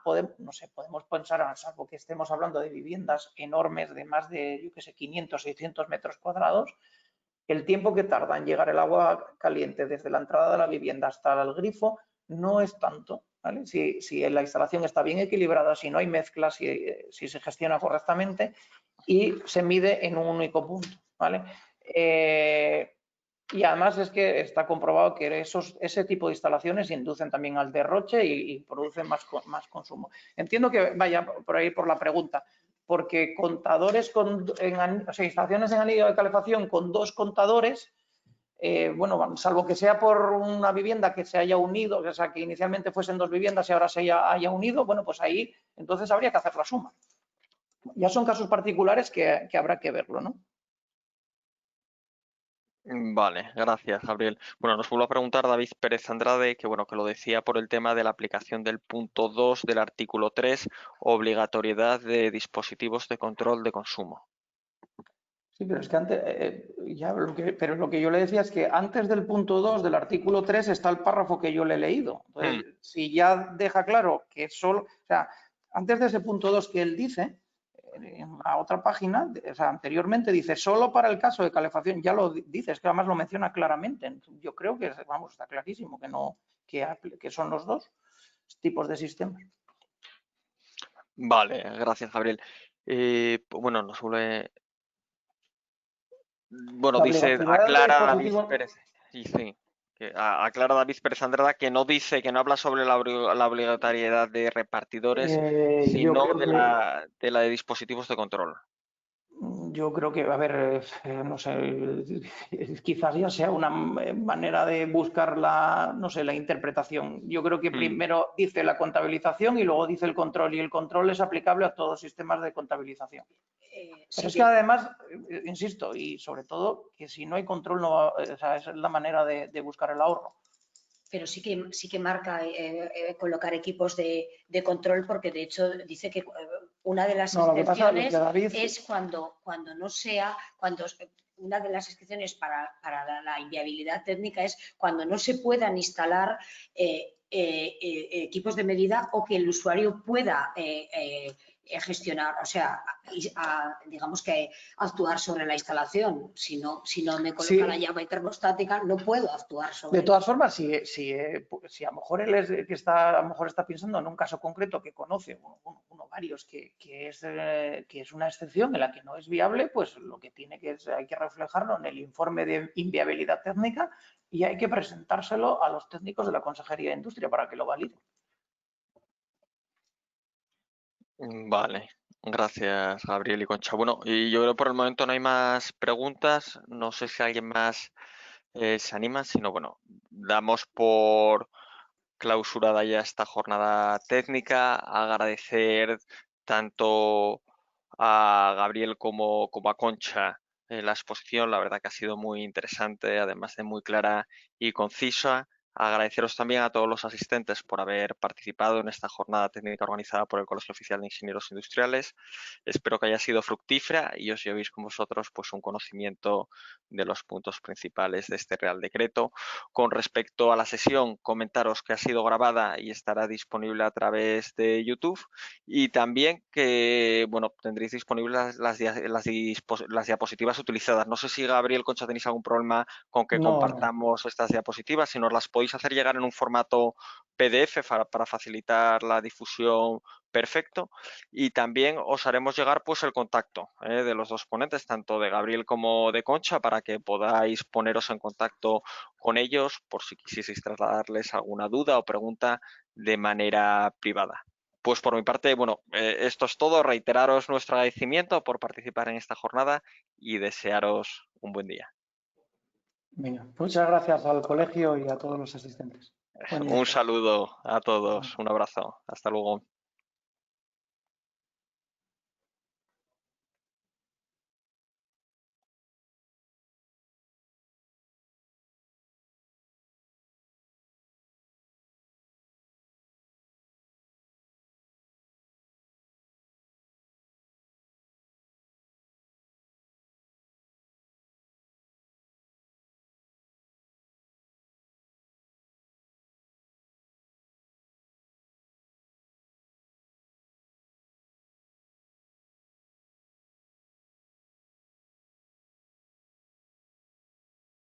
podemos pensar, salvo que estemos hablando de viviendas enormes de más de, yo qué sé, 500, 600 metros cuadrados, el tiempo que tarda en llegar el agua caliente desde la entrada de la vivienda hasta el grifo no es tanto, ¿vale? Si la instalación está bien equilibrada, si no hay mezclas, si se gestiona correctamente y se mide en un único punto, ¿vale? Y además es que está comprobado que ese tipo de instalaciones inducen también al derroche y producen más consumo. Entiendo que vaya por ahí por la pregunta, porque contadores instalaciones en anillo de calefacción con dos contadores, bueno, salvo que sea por una vivienda que se haya unido, o sea, que inicialmente fuesen dos viviendas y ahora se haya unido, bueno, pues ahí entonces habría que hacer la suma. Ya son casos particulares que habrá que verlo, ¿no? Vale, gracias, Gabriel. Bueno, nos vuelve a preguntar David Pérez Andrade, que bueno, que lo decía por el tema de la aplicación del punto 2 del artículo 3, obligatoriedad de dispositivos de control de consumo. Sí, pero es que antes, pero lo que yo le decía es que antes del punto 2 del artículo 3 está el párrafo que yo le he leído. Entonces, si ya deja claro que solo, o sea, antes de ese punto 2 que él dice, en la otra página, o sea, anteriormente dice solo para el caso de calefacción, ya lo dice, es que además lo menciona claramente. Yo creo que, vamos, está clarísimo que no, que son los dos tipos de sistemas. Vale, gracias, Gabriel. Bueno, nos vuelve. Bueno, La dice, obligatoriedad del aclara David dispositivo. Pérez. Sí, que aclara David Pérez Andrada que no dice, que no habla sobre la obligatoriedad de repartidores, Yo sino creo de que la de dispositivos de control. Yo creo que, a ver, no sé, quizás ya sea una manera de buscar la, no sé, la interpretación. Yo creo que primero dice la contabilización y luego dice el control, y el control es aplicable a todos los sistemas de contabilización. Pero es que además, insisto, y sobre todo, que si no hay control, no va, o sea, esa es la manera de buscar el ahorro. Pero sí que marca colocar equipos de control, porque de hecho dice que una de las excepciones es cuando no sea, una de las excepciones para la inviabilidad técnica es cuando no se puedan instalar equipos de medida o que el usuario pueda gestionar, o sea, digamos que actuar sobre la instalación. Si no me coloca la llave termostática, no puedo actuar sobre. De todas formas, si a lo mejor él es que está, a lo mejor está pensando en un caso concreto que conoce, uno varios, que es una excepción en la que no es viable, pues lo que tiene que es, hay que reflejarlo en el informe de inviabilidad técnica y hay que presentárselo a los técnicos de la Consejería de Industria para que lo validen. Vale, gracias, Gabriel y Concha. Bueno, y yo creo que por el momento no hay más preguntas. No sé si alguien más se anima, sino bueno, damos por clausurada ya esta jornada técnica. Agradecer tanto a Gabriel como a Concha la exposición. La verdad que ha sido muy interesante, además de muy clara y concisa. Agradeceros también a todos los asistentes por haber participado en esta jornada técnica organizada por el Colegio Oficial de Ingenieros Industriales. Espero que haya sido fructífera y os llevéis con vosotros pues un conocimiento de los puntos principales de este Real Decreto. Con respecto a la sesión, comentaros que ha sido grabada y estará disponible a través de YouTube, y también que bueno, tendréis disponibles las diapositivas utilizadas. No sé si Gabriel, Concha, tenéis algún problema con que compartamos estas diapositivas, si nos las podéis hacer llegar en un formato PDF para facilitar la difusión, perfecto. Y también os haremos llegar pues el contacto de los dos ponentes, tanto de Gabriel como de Concha, para que podáis poneros en contacto con ellos por si quisieseis trasladarles alguna duda o pregunta de manera privada. Pues por mi parte, bueno, esto es todo. Reiteraros nuestro agradecimiento por participar en esta jornada y desearos un buen día. Venga, muchas gracias al colegio y a todos los asistentes. Un saludo a todos, un abrazo. Hasta luego.